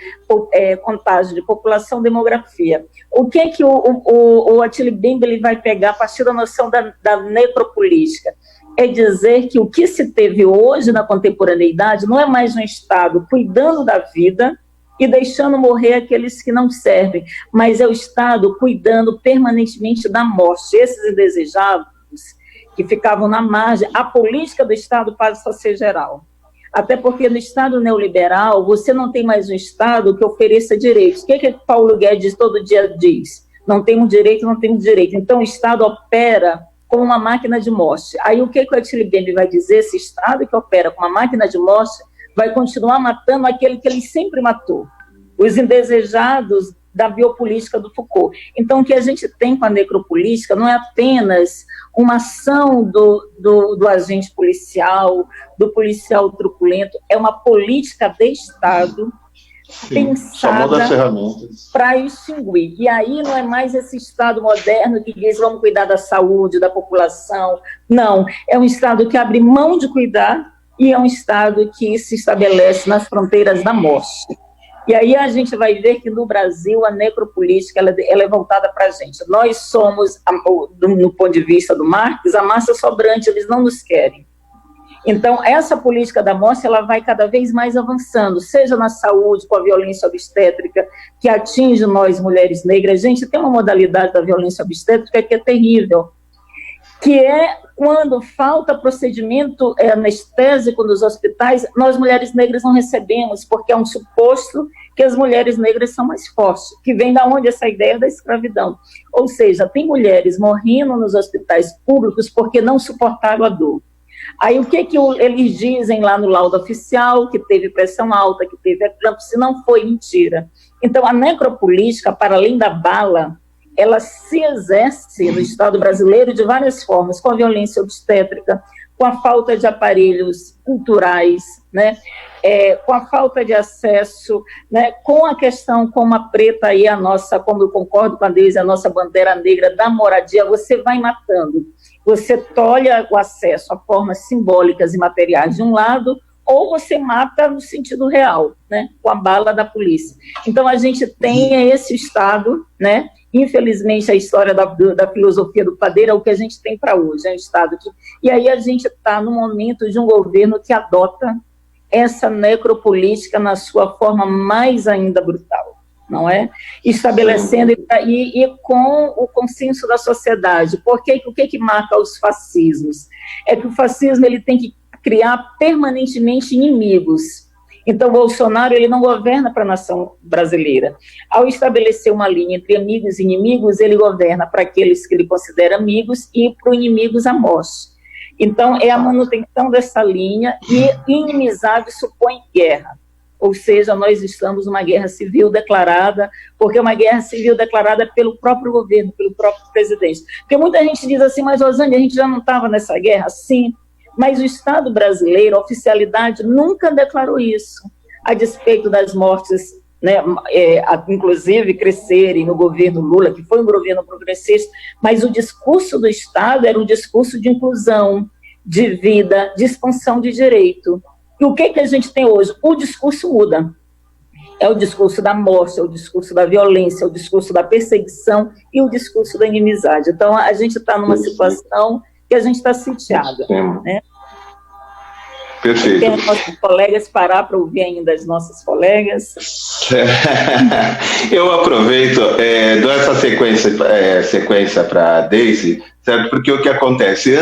contagem de população, demografia. O que é que o Attila Mbembe ele vai pegar a partir da noção da necropolítica? É dizer que o que se teve hoje na contemporaneidade não é mais um Estado cuidando da vida e deixando morrer aqueles que não servem, mas é o Estado cuidando permanentemente da morte. Esses indesejáveis que ficavam na margem, a política do Estado passa a ser geral. Até porque no Estado neoliberal, você não tem mais um Estado que ofereça direitos. O que Paulo Guedes todo dia diz? Não temos direito, não temos direito. Então o Estado opera como uma máquina de morte. Aí o que o Etili vai dizer? Esse Estado que opera com uma máquina de morte vai continuar matando aquele que ele sempre matou, os indesejados da biopolítica do Foucault. Então, o que a gente tem com a necropolítica não é apenas uma ação do agente policial, do policial truculento, é uma política de Estado pensada para extinguir. E aí não é mais esse Estado moderno que diz vamos cuidar da saúde, da população. Não, é um Estado que abre mão de cuidar e é um Estado que se estabelece nas fronteiras da morte. E aí a gente vai ver que no Brasil a necropolítica ela é voltada para a gente. Nós somos, no ponto de vista do Marx, a massa sobrante, eles não nos querem. Então, essa política da morte, ela vai cada vez mais avançando, seja na saúde, com a violência obstétrica, que atinge nós, mulheres negras. Gente, tem uma modalidade da violência obstétrica que é terrível, que é quando falta procedimento anestésico nos hospitais, nós, mulheres negras, não recebemos, porque é um suposto que as mulheres negras são mais fortes, que vem da onde essa ideia da escravidão. Ou seja, tem mulheres morrendo nos hospitais públicos porque não suportaram a dor. Aí o que eles dizem lá no laudo oficial? Que teve pressão alta, que teve eclâmpsia, não foi mentira. Então a necropolítica, para além da bala, ela se exerce no Estado brasileiro de várias formas, com a violência obstétrica, com a falta de aparelhos culturais, né? Com a falta de acesso, né? Com a questão, como a preta aí, a nossa, como eu concordo com a Deise, a nossa bandeira negra da moradia, você vai matando. Você tolha o acesso a formas simbólicas e materiais de um lado, ou você mata no sentido real, né, com a bala da polícia. Então, a gente tem esse Estado, né, infelizmente, a história da filosofia do Padeiro é o que a gente tem para hoje, é um Estado que... E aí a gente está no momento de um governo que adota essa necropolítica na sua forma mais ainda brutal, não é? Estabelecendo e com o consenso da sociedade. Porque o que marca os fascismos? É que o fascismo ele tem que criar permanentemente inimigos. Então, Bolsonaro ele não governa para a nação brasileira. Ao estabelecer uma linha entre amigos e inimigos, ele governa para aqueles que ele considera amigos e para os inimigos a morte. Então, é a manutenção dessa linha e inimizade supõe guerra. Ou seja, nós estamos numa guerra civil declarada, porque é uma guerra civil declarada pelo próprio governo, pelo próprio presidente. Porque muita gente diz assim, mas Rosane, a gente já não estava nessa guerra? Sim, mas o Estado brasileiro, a oficialidade, nunca declarou isso, a despeito das mortes, né, inclusive crescerem no governo Lula, que foi um governo progressista, mas o discurso do Estado era um discurso de inclusão, de vida, de expansão de direito. E o que a gente tem hoje? O discurso muda. É o discurso da morte, é o discurso da violência, é o discurso da perseguição e o discurso da inimizade. Então, a gente está numa situação que a gente está sitiada, né? Perfeito. Tem os nossos colegas parar para ouvir ainda as nossas colegas. Eu aproveito, dou essa sequência para a Deise, certo? Porque o que acontece?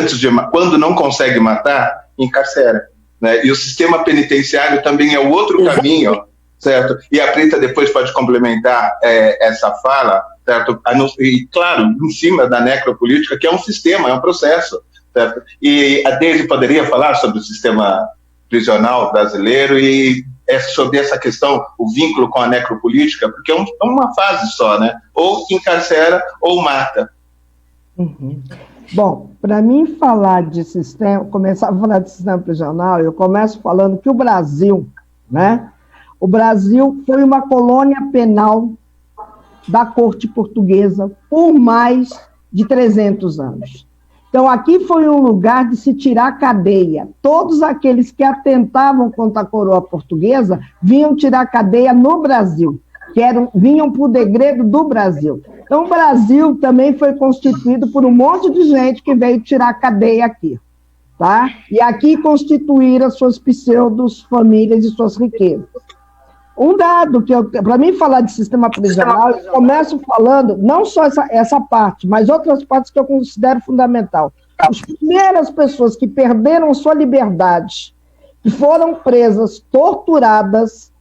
Quando não consegue matar, encarcera. Né? E o sistema penitenciário também é o outro caminho, certo? E a Preta depois pode complementar essa fala, certo? E, claro, em cima da necropolítica, que é um sistema, é um processo, certo? E a Deise poderia falar sobre o sistema prisional brasileiro e sobre essa questão, o vínculo com a necropolítica, porque é uma fase só, né? Ou encarcera ou mata. Uhum. Bom, para mim falar de sistema, começar a falar de sistema prisional, eu começo falando que o Brasil, né? O Brasil foi uma colônia penal da corte portuguesa por mais de 300 anos. Então, aqui foi um lugar de se tirar cadeia. Todos aqueles que atentavam contra a coroa portuguesa vinham tirar cadeia no Brasil, vinham para o degredo do Brasil. Então, o Brasil também foi constituído por um monte de gente que veio tirar cadeia aqui, tá? E aqui constituíram as suas pseudo-famílias e suas riquezas. Um dado que, para mim falar de sistema prisional, eu começo falando, não só essa parte, mas outras partes que eu considero fundamental. As primeiras pessoas que perderam sua liberdade, que foram presas, torturadas,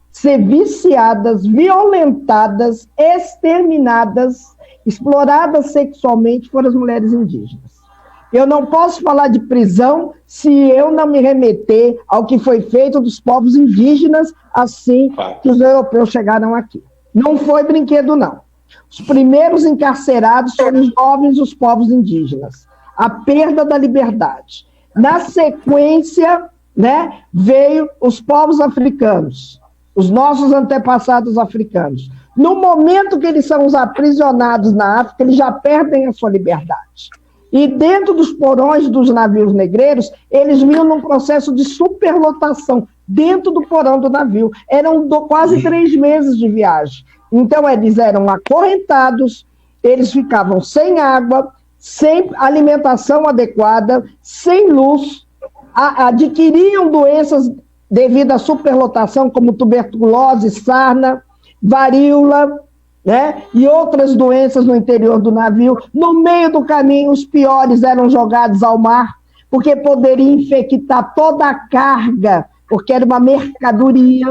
viciadas, violentadas, exterminadas, exploradas sexualmente, foram as mulheres indígenas. Eu não posso falar de prisão se eu não me remeter ao que foi feito dos povos indígenas assim que os europeus chegaram aqui. Não foi brinquedo, não. Os primeiros encarcerados foram os jovens, os povos indígenas. A perda da liberdade. Na sequência, né, veio os povos africanos, os nossos antepassados africanos. No momento que eles são os aprisionados na África, eles já perdem a sua liberdade. E dentro dos porões dos navios negreiros, eles vinham num processo de superlotação, dentro do porão do navio. Eram quase 3 meses de viagem. Então, eles eram acorrentados, eles ficavam sem água, sem alimentação adequada, sem luz, adquiriam doenças devido à superlotação, como tuberculose, sarna, varíola, né? E outras doenças no interior do navio. No meio do caminho, os piores eram jogados ao mar, porque poderia infectar toda a carga, porque era uma mercadoria.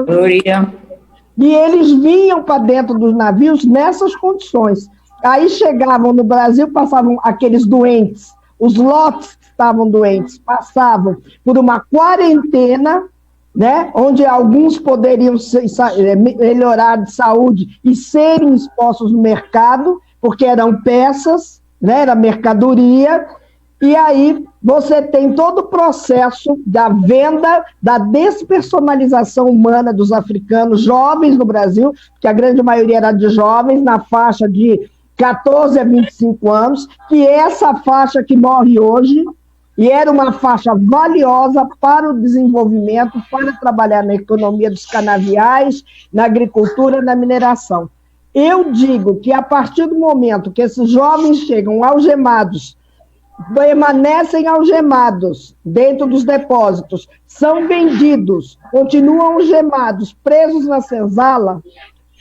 E eles vinham para dentro dos navios nessas condições. Aí chegavam no Brasil, passavam aqueles doentes, os lotes que estavam doentes, passavam por uma quarentena, né, onde alguns poderiam melhorar de saúde e serem expostos no mercado, porque eram peças, né, era mercadoria, e aí você tem todo o processo da venda, da despersonalização humana dos africanos, jovens no Brasil, que a grande maioria era de jovens, na faixa de 14 a 25 anos, que é essa faixa que morre hoje, e era uma faixa valiosa para o desenvolvimento, para trabalhar na economia dos canaviais, na agricultura, na mineração. Eu digo que a partir do momento que esses jovens chegam algemados, permanecem algemados dentro dos depósitos, são vendidos, continuam algemados, presos na senzala,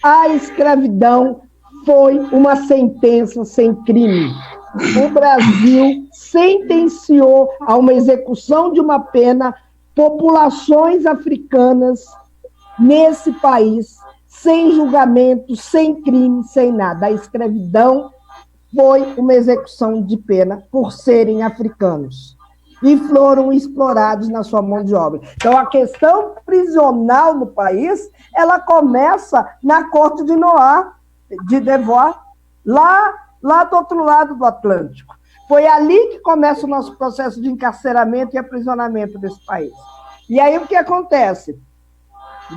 a escravidão foi uma sentença sem crime. O Brasil sentenciou a uma execução de uma pena populações africanas nesse país, sem julgamento, sem crime, sem nada. A escravidão foi uma execução de pena por serem africanos e foram explorados na sua mão de obra. Então, a questão prisional no país, ela começa na corte de Noir, de Devor, lá do outro lado do Atlântico. Foi ali que começa o nosso processo de encarceramento e aprisionamento desse país. E aí o que acontece?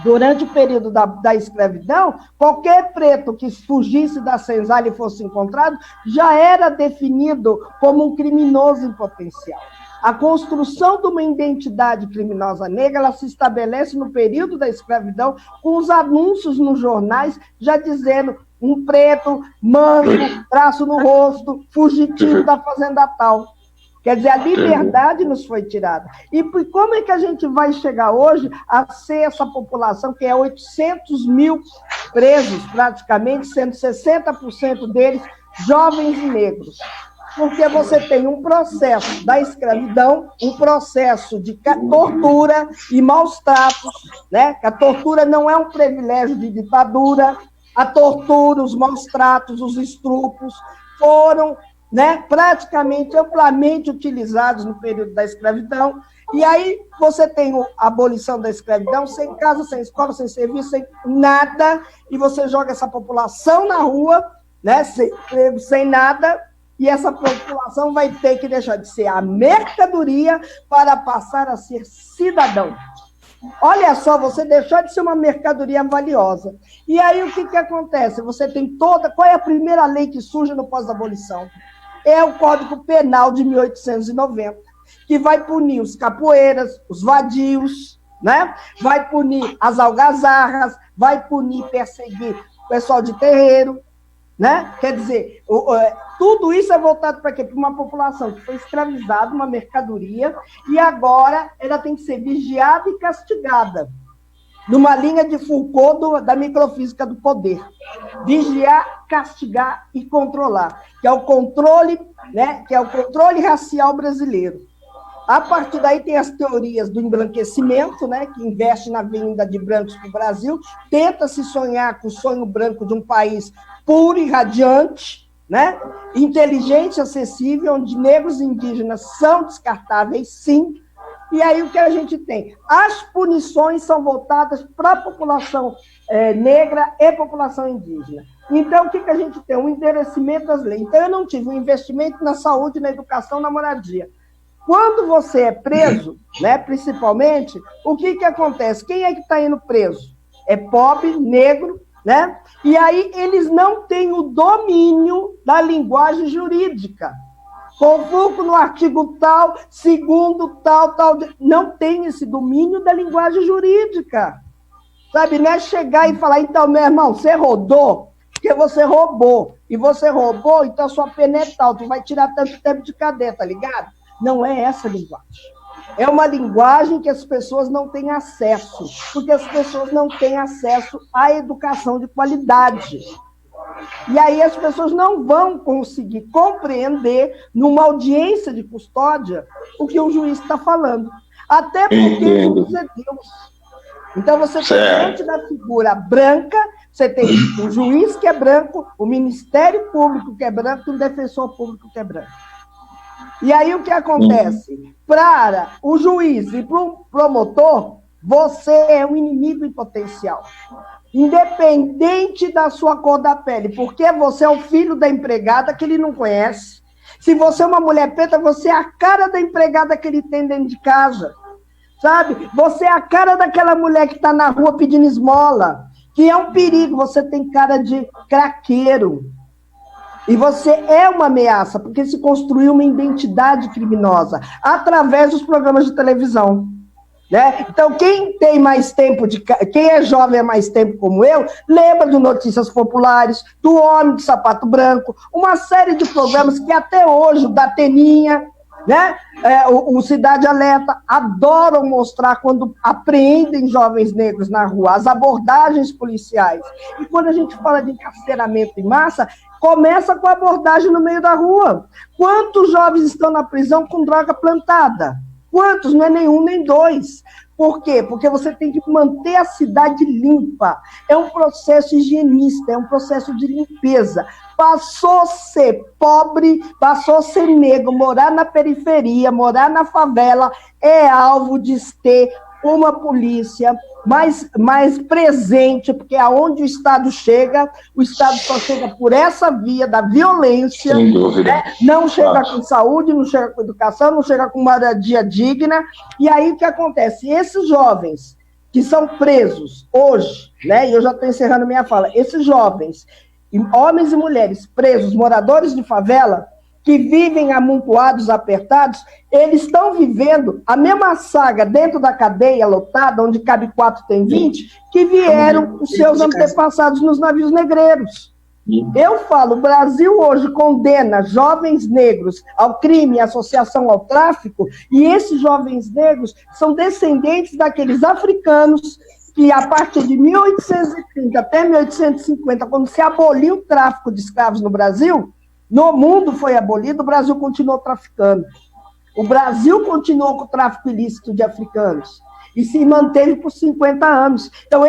Durante o período da escravidão, qualquer preto que fugisse da senzala e fosse encontrado já era definido como um criminoso em potencial. A construção de uma identidade criminosa negra, ela se estabelece no período da escravidão, com os anúncios nos jornais já dizendo um preto, manco, traço no rosto, fugitivo da fazenda tal. Quer dizer, a liberdade nos foi tirada. E como é que a gente vai chegar hoje a ser essa população, que é 800 mil presos, praticamente, sendo 60% deles jovens e negros? Porque você tem um processo da escravidão, um processo de tortura e maus tratos, né? Que a tortura não é um privilégio de ditadura, a tortura, os maus tratos, os estrupos foram, né, praticamente amplamente utilizados no período da escravidão. E aí você tem a abolição da escravidão, sem casa, sem escola, sem serviço, sem nada, e você joga essa população na rua, né, sem nada, e essa população vai ter que deixar de ser a mercadoria para passar a ser cidadão. Olha só, você deixou de ser uma mercadoria valiosa. E aí o que acontece? Você tem qual é a primeira lei que surge no pós-abolição? É o Código Penal de 1890, que vai punir os capoeiras, os vadios, né? Vai punir as algazarras, vai punir, perseguir o pessoal de terreiro, né? Quer dizer, tudo isso é voltado para quê? Para uma população que foi escravizada, uma mercadoria, e agora ela tem que ser vigiada e castigada, numa linha de Foucault da microfísica do poder. Vigiar, castigar e controlar, que é o controle, né? Que é o controle racial brasileiro. A partir daí tem as teorias do embranquecimento, né, que investe na vinda de brancos para o Brasil, tenta se sonhar com o sonho branco de um país puro e radiante, né? Inteligente, acessível, onde negros e indígenas são descartáveis, sim. E aí o que a gente tem? As punições são voltadas para a população negra e população indígena. Então, o que a gente tem? Um endereçamento das leis. Então, eu não tive um investimento na saúde, na educação, na moradia. Quando você é preso, né, principalmente, o que acontece? Quem é que está indo preso? É pobre, negro, né? E aí eles não têm o domínio da linguagem jurídica. Convoco no artigo tal, segundo tal, não tem esse domínio da linguagem jurídica. Sabe, não é chegar e falar, então, meu irmão, você rodou, porque você roubou. E você roubou, então sua pena é tal, tu vai tirar tanto tempo de cadeia, tá ligado? Não é essa linguagem. É uma linguagem que as pessoas não têm acesso, porque as pessoas não têm acesso à educação de qualidade. E aí as pessoas não vão conseguir compreender, numa audiência de custódia, o que o juiz está falando. Até porque o juiz é Deus. Então você tem diante da figura branca, você tem o juiz que é branco, o Ministério Público que é branco e o defensor público que é branco. E aí o que acontece? Para o juiz e para o promotor, você é um inimigo em potencial. Independente da sua cor da pele, porque você é o filho da empregada que ele não conhece. Se você é uma mulher preta, você é a cara da empregada que ele tem dentro de casa. Sabe? Você é a cara daquela mulher que está na rua pedindo esmola, que é um perigo, você tem cara de craqueiro. E você é uma ameaça, porque se construiu uma identidade criminosa através dos programas de televisão. Né? Então, quem tem mais tempo, quem é jovem há mais tempo como eu, lembra do Notícias Populares, do Homem de Sapato Branco, uma série de programas que até hoje, o da Teninha, né? O Cidade Alerta, adoram mostrar quando apreendem jovens negros na rua, as abordagens policiais. E quando a gente fala de encarceramento em massa, começa com a abordagem no meio da rua. Quantos jovens estão na prisão com droga plantada? Quantos? Não é nenhum, nem dois. Por quê? Porque você tem que manter a cidade limpa. É um processo higienista, é um processo de limpeza. Passou a ser pobre, passou a ser negro, morar na periferia, morar na favela, é alvo de ter uma polícia mais presente, porque aonde o Estado chega, o Estado só chega por essa via da violência. Sem dúvida. Né? Não chega com saúde, não chega com educação, não chega com moradia digna. E aí o que acontece? Esses jovens que são presos hoje, né? E eu já estou encerrando minha fala, esses jovens, homens e mulheres presos, moradores de favela, que vivem amontoados, apertados, eles estão vivendo a mesma saga dentro da cadeia lotada, onde cabe 4, tem 20, que vieram os seus antepassados nos navios negreiros. Eu falo, o Brasil hoje condena jovens negros ao crime, associação ao tráfico, e esses jovens negros são descendentes daqueles africanos que, a partir de 1830 até 1850, quando se aboliu o tráfico de escravos no Brasil, no mundo foi abolido, o Brasil continuou traficando. O Brasil continuou com o tráfico ilícito de africanos. E se manteve por 50 anos. Então,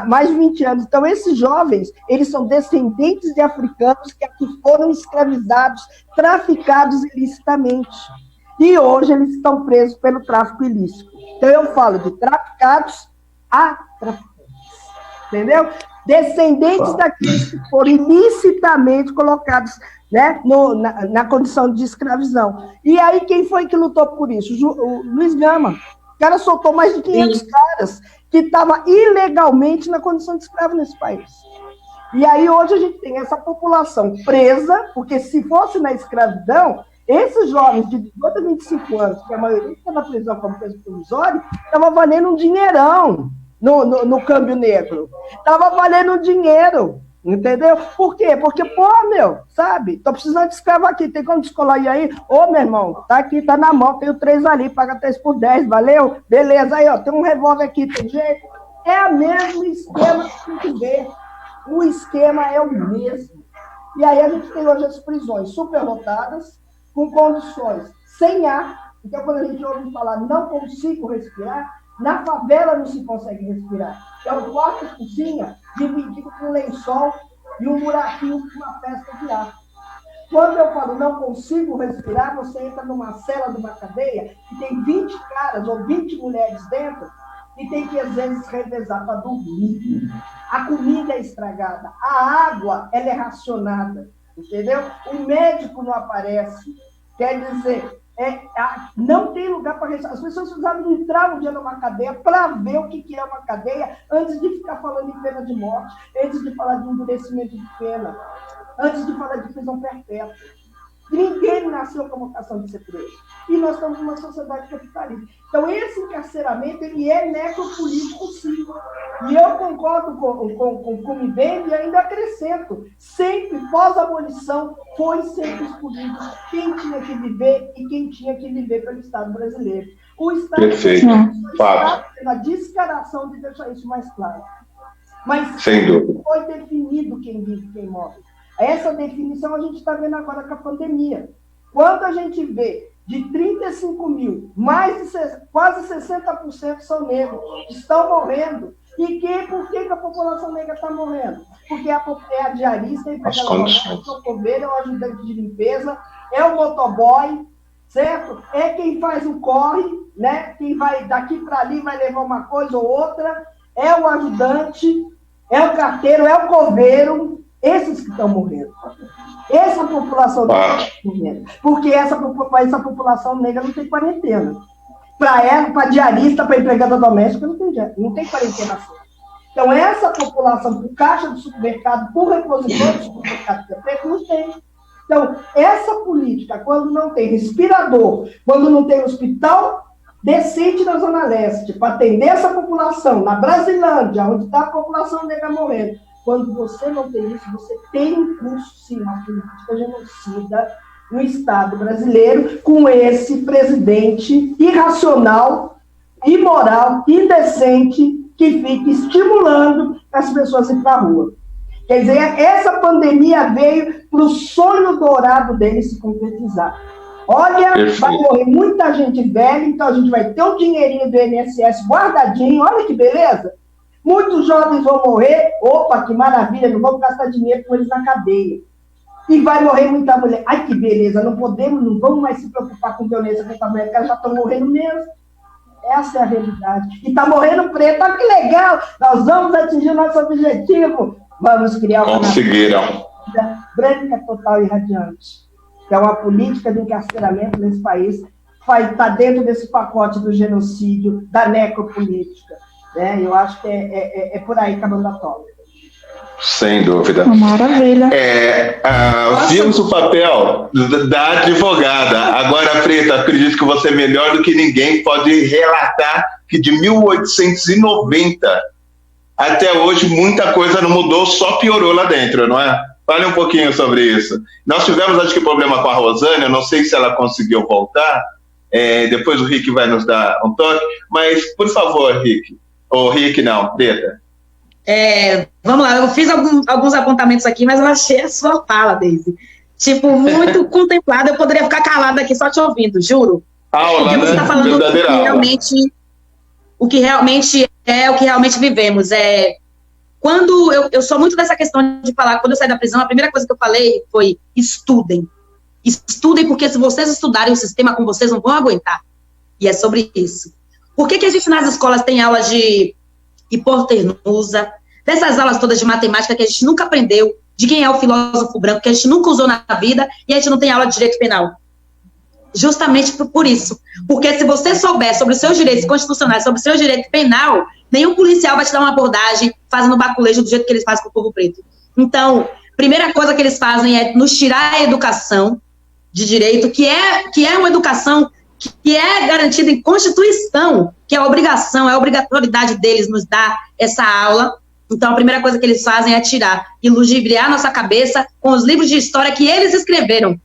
mais de 20 anos. Então, esses jovens, eles são descendentes de africanos que aqui foram escravizados, traficados ilicitamente. E hoje eles estão presos pelo tráfico ilícito. Então, eu falo de traficados a traficantes. Entendeu? Descendentes daqueles que foram ilicitamente colocados, né, na condição de escravidão. E aí, quem foi que lutou por isso? O Luiz Gama. O cara soltou mais de 500 caras que estavam ilegalmente na condição de escravo nesse país. E aí, hoje, a gente tem essa população presa, porque se fosse na escravidão, esses jovens de 18 a 25 anos, que a maioria está na prisão como preso provisório, estavam valendo um dinheirão no câmbio negro. Estava valendo um dinheiro. Entendeu? Por quê? Porque, sabe? Tô precisando de escravo aqui, tem como descolar aí? Ô, meu irmão, tá aqui, tá na mão, tenho 3 ali, paga 3 por 10, valeu? Beleza, aí, ó, tem um revólver aqui, tem jeito? É o mesmo esquema que tem que ver. O esquema é o mesmo. E aí a gente tem hoje as prisões superlotadas, com condições sem ar. Então, quando a gente ouve falar, não consigo respirar, na favela não se consegue respirar. É um quarto de cozinha dividido com um lençol e um buraquinho com uma festa de ar. Quando eu falo não consigo respirar, você entra numa cela de uma cadeia e tem 20 caras ou 20 mulheres dentro e tem que, às vezes, revezar para dormir. A comida é estragada, a água ela é racionada, entendeu? O médico não aparece. Quer dizer, não tem lugar para respirar. As pessoas precisavam entrar um dia numa cadeia para ver o que é uma cadeia antes de ficar falando em pena de morte, antes de falar de endurecimento de pena, antes de falar de prisão perpétua. Ninguém nasceu com a vocação de ser preso. E nós estamos numa sociedade capitalista. Então, esse encarceramento, ele é necropolítico, sim. E eu concordo com o Mbembe e ainda acrescento. Sempre, pós-abolição, foi sempre os políticos quem tinha que viver e quem tinha que viver pelo Estado brasileiro. O Estado brasileiro está na descaração de deixar isso mais claro. Mas sem dúvida, foi definido quem vive e quem morre. Essa definição a gente está vendo agora com a pandemia. Quando a gente vê de 35 mil, quase 60% são negros, estão morrendo. E por que a população negra está morrendo? Porque é a diarista, é o coveiro, é o ajudante de limpeza, é o motoboy, certo? É quem faz o corre, né? Quem vai daqui para ali vai levar uma coisa ou outra, é o ajudante, é o carteiro, é o coveiro. Esses que estão morrendo. Essa população negra está morrendo. Porque essa população negra não tem quarentena. Para ela, para diarista, para empregada doméstica, não tem quarentena assim. Então, essa população, por caixa do supermercado, por repositor do supermercado, não tem. Então, essa política, quando não tem respirador, quando não tem hospital decente na Zona Leste, para atender essa população, na Brasilândia, onde está a população negra morrendo, quando você não tem isso, você tem em curso, sim, uma política genocida no Estado brasileiro, com esse presidente irracional, imoral, indecente, que fica estimulando as pessoas a ir para a rua. Quer dizer, essa pandemia veio para o sonho dourado dele se concretizar. Olha, vai morrer muita gente velha, então a gente vai ter um dinheirinho do INSS guardadinho, olha que beleza. Muitos jovens vão morrer, opa, que maravilha, não vamos gastar dinheiro com eles na cadeia. E vai morrer muita mulher. Ai, que beleza, não vamos mais se preocupar com violência contra a mulher, porque elas já estão morrendo mesmo. Essa é a realidade. E está morrendo preto, olha que legal, nós vamos atingir o nosso objetivo. Vamos criar uma conseguiram branca, total e radiante. Que é uma política de encarceramento nesse país, está dentro desse pacote do genocídio, da necropolítica. Né? Eu acho que é por aí que a banda toca. Sem dúvida. Maravilha. Vimos o papel da advogada. Agora, Preta, acredito que você, melhor do que ninguém, pode relatar que de 1890 até hoje muita coisa não mudou, só piorou lá dentro, não é? Fale um pouquinho sobre isso. Nós tivemos, acho que, problema com a Rosânia, não sei se ela conseguiu voltar, depois o Rick vai nos dar um toque, mas, por favor, Rick. Ou Rick, não, Preta. Vamos lá, eu fiz alguns apontamentos aqui, mas eu achei a sua fala, Deise. Tipo, muito contemplada, eu poderia ficar calada aqui só te ouvindo, juro. Aula, você está falando o que realmente vivemos. Quando eu sou muito dessa questão de falar, quando eu saí da prisão, a primeira coisa que eu falei foi: estudem. Estudem, porque se vocês estudarem o sistema com vocês, não vão aguentar. E é sobre isso. Por que a gente nas escolas tem aula de hipotenusa, dessas aulas todas de matemática que a gente nunca aprendeu, de quem é o filósofo branco, que a gente nunca usou na vida, e a gente não tem aula de direito penal? Justamente por isso. Porque se você souber sobre os seus direitos constitucionais, sobre o seu direito penal, nenhum policial vai te dar uma abordagem fazendo baculejo do jeito que eles fazem com o povo preto. Então, primeira coisa que eles fazem é nos tirar a educação de direito, que é uma educação que é garantida em Constituição, que é a obrigação, é a obrigatoriedade deles nos dar essa aula. Então, a primeira coisa que eles fazem é tirar e ludibriar nossa cabeça com os livros de história que eles escreveram.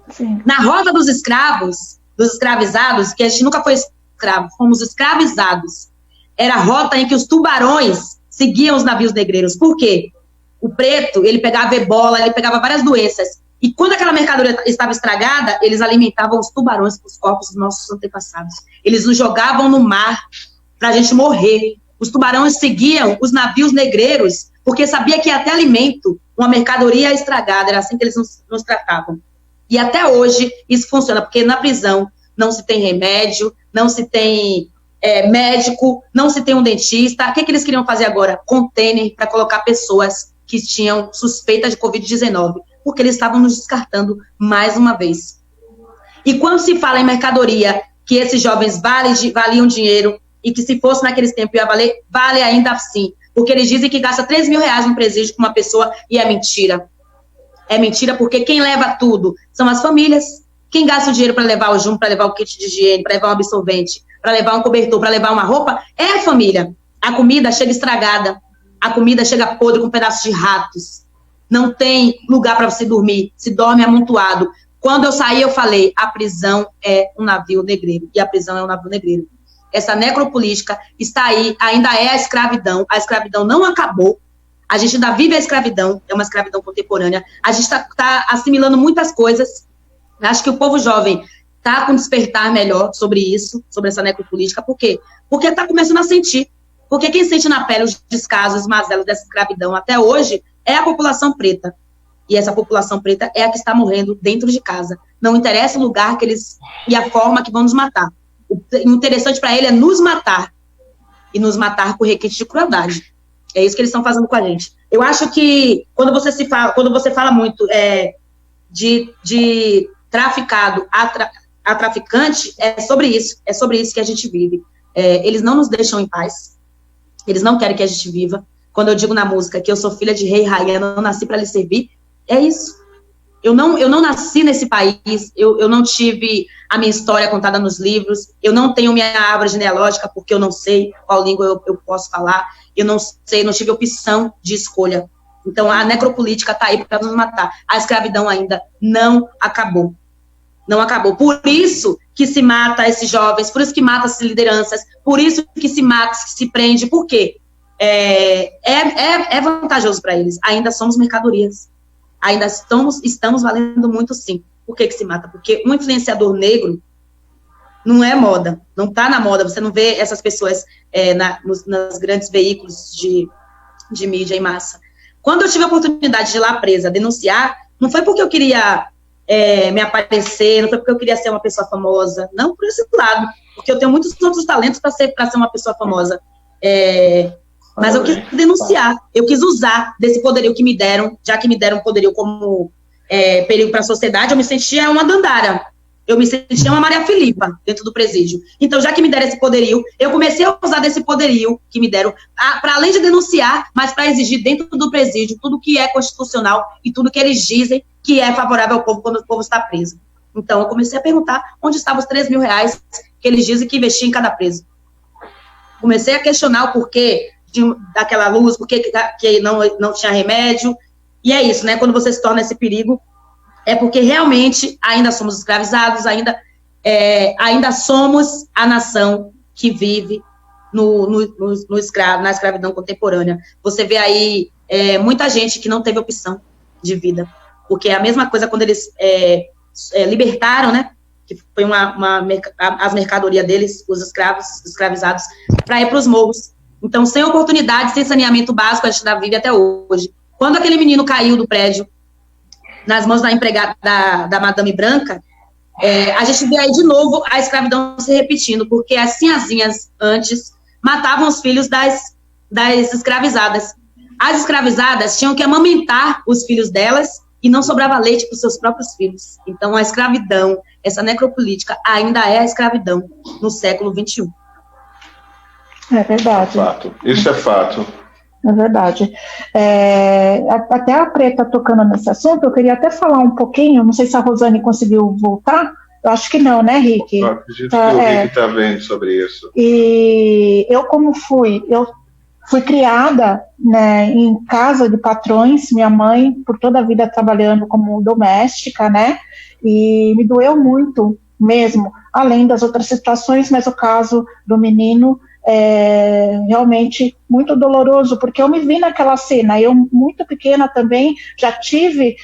Sim. Na roda dos escravos, dos escravizados, que a gente nunca foi escravo, fomos escravizados. Era a rota em que os tubarões seguiam os navios negreiros. Por quê? O preto, ele pegava ebola, ele pegava várias doenças. E quando aquela mercadoria estava estragada, eles alimentavam os tubarões com os corpos dos nossos antepassados. Eles nos jogavam no mar para a gente morrer. Os tubarões seguiam os navios negreiros porque sabia que até alimento, uma mercadoria estragada, era assim que eles nos tratavam. E até hoje isso funciona, porque na prisão não se tem remédio, não se tem médico, não se tem um dentista. O que eles queriam fazer agora? Container para colocar pessoas que tinham suspeita de Covid-19, porque eles estavam nos descartando mais uma vez. E quando se fala em mercadoria, que esses jovens valiam dinheiro, e que se fosse naqueles tempos ia valer, vale ainda assim. Porque eles dizem que gasta 3 mil reais no presídio com uma pessoa, e é mentira. É mentira, porque quem leva tudo são as famílias. Quem gasta o dinheiro para levar o jumbo, para levar o kit de higiene, para levar um absorvente, para levar um cobertor, para levar uma roupa, é a família. A comida chega estragada, a comida chega podre com pedaços de ratos. Não tem lugar para você dormir, se dorme amontoado. Quando eu saí, eu falei, a prisão é um navio negreiro, e a prisão é um navio negreiro. Essa necropolítica está aí, ainda é a escravidão não acabou, a gente ainda vive a escravidão, é uma escravidão contemporânea, a gente está assimilando muitas coisas. Acho que o povo jovem está com um despertar melhor sobre isso, sobre essa necropolítica. Por quê? Porque está começando a sentir. Porque quem sente na pele os descasos, os mazelos dessa escravidão até hoje é a população preta. E essa população preta é a que está morrendo dentro de casa. Não interessa o lugar que eles e a forma que vão nos matar. O interessante para ele é nos matar. E nos matar por requinte de crueldade. É isso que eles estão fazendo com a gente. Eu acho que quando você fala muito de traficado a traficante, é sobre isso que a gente vive. Eles não nos deixam em paz, eles não querem que a gente viva. Quando eu digo na música que eu sou filha de rei e rainha, não nasci para lhe servir, é isso. Eu não nasci nesse país, eu não tive a minha história contada nos livros, eu não tenho minha árvore genealógica porque eu não sei qual língua eu posso falar, eu não tive opção de escolha. Então a necropolítica está aí para nos matar. A escravidão ainda não acabou. Não acabou. Por isso que se mata esses jovens, por isso que mata essas lideranças, por isso que se mata, que se prende. Por quê? É vantajoso para eles. Ainda somos mercadorias. Ainda estamos valendo muito, sim. Por que se mata? Porque um influenciador negro não é moda. Não está na moda. Você não vê essas pessoas nos grandes veículos de mídia em massa. Quando eu tive a oportunidade de ir lá presa, denunciar, não foi porque eu queria me aparecer, não foi porque eu queria ser uma pessoa famosa, não por esse lado, porque eu tenho muitos outros talentos para ser uma pessoa famosa. Mas eu quis denunciar, eu quis usar desse poderio que me deram, já que me deram poderio como perigo para a sociedade, eu me sentia uma Dandara, eu me sentia uma Maria Filipa dentro do presídio. Então, já que me deram esse poderio, eu comecei a usar desse poderio que me deram, para além de denunciar, mas para exigir dentro do presídio tudo que é constitucional e tudo que eles dizem que é favorável ao povo quando o povo está preso. Então, eu comecei a perguntar onde estavam os 3 mil reais que eles dizem que investia em cada preso. Comecei a questionar o porquê daquela luz, porque que não tinha remédio, e é isso, né, quando você se torna esse perigo, é porque realmente ainda somos escravizados, ainda somos a nação que vive na escravidão contemporânea. Você vê aí muita gente que não teve opção de vida, porque é a mesma coisa quando eles libertaram, né, que foi as mercadorias deles, os escravizados, para ir para os morros. Então, sem oportunidade, sem saneamento básico, a gente ainda vive até hoje. Quando aquele menino caiu do prédio, nas mãos da empregada, da Madame Branca, a gente vê aí de novo a escravidão se repetindo, porque as sinhazinhas antes matavam os filhos das escravizadas. As escravizadas tinham que amamentar os filhos delas e não sobrava leite para os seus próprios filhos. Então, a escravidão, essa necropolítica, ainda é a escravidão no século XXI. É verdade. Fato. Isso é fato. É verdade. Até a Preta tocando nesse assunto, eu queria até falar um pouquinho, não sei se a Rosane conseguiu voltar, eu acho que não, né, Rick? Eu acredito que o Rick está vendo sobre isso. E eu fui criada, né, em casa de patrões, minha mãe, por toda a vida trabalhando como doméstica, né, e me doeu muito mesmo, além das outras situações, mas o caso do menino realmente muito doloroso, porque eu me vi naquela cena, eu muito pequena também, já tive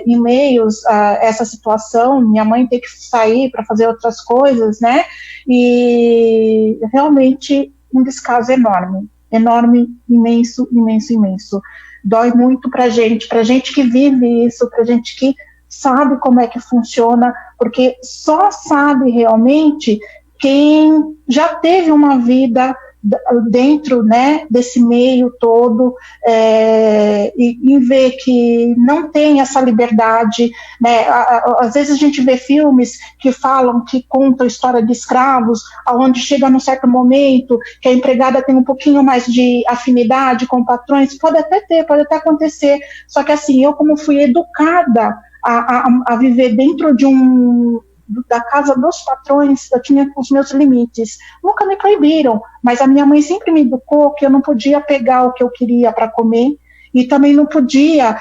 em meios a essa situação, minha mãe tem que sair para fazer outras coisas, né, e realmente um descaso enorme, enorme, imenso, imenso, imenso. Dói muito pra gente que vive isso, pra gente que sabe como é que funciona, porque só sabe realmente quem já teve uma vida dentro, né, desse meio todo, e ver que não tem essa liberdade, né, às vezes a gente vê filmes que falam, que contam a história de escravos, aonde chega num certo momento que a empregada tem um pouquinho mais de afinidade com patrões, pode até acontecer, só que assim, eu como fui educada a viver dentro da casa dos patrões, eu tinha os meus limites. Nunca me proibiram, mas a minha mãe sempre me educou que eu não podia pegar o que eu queria para comer e também não podia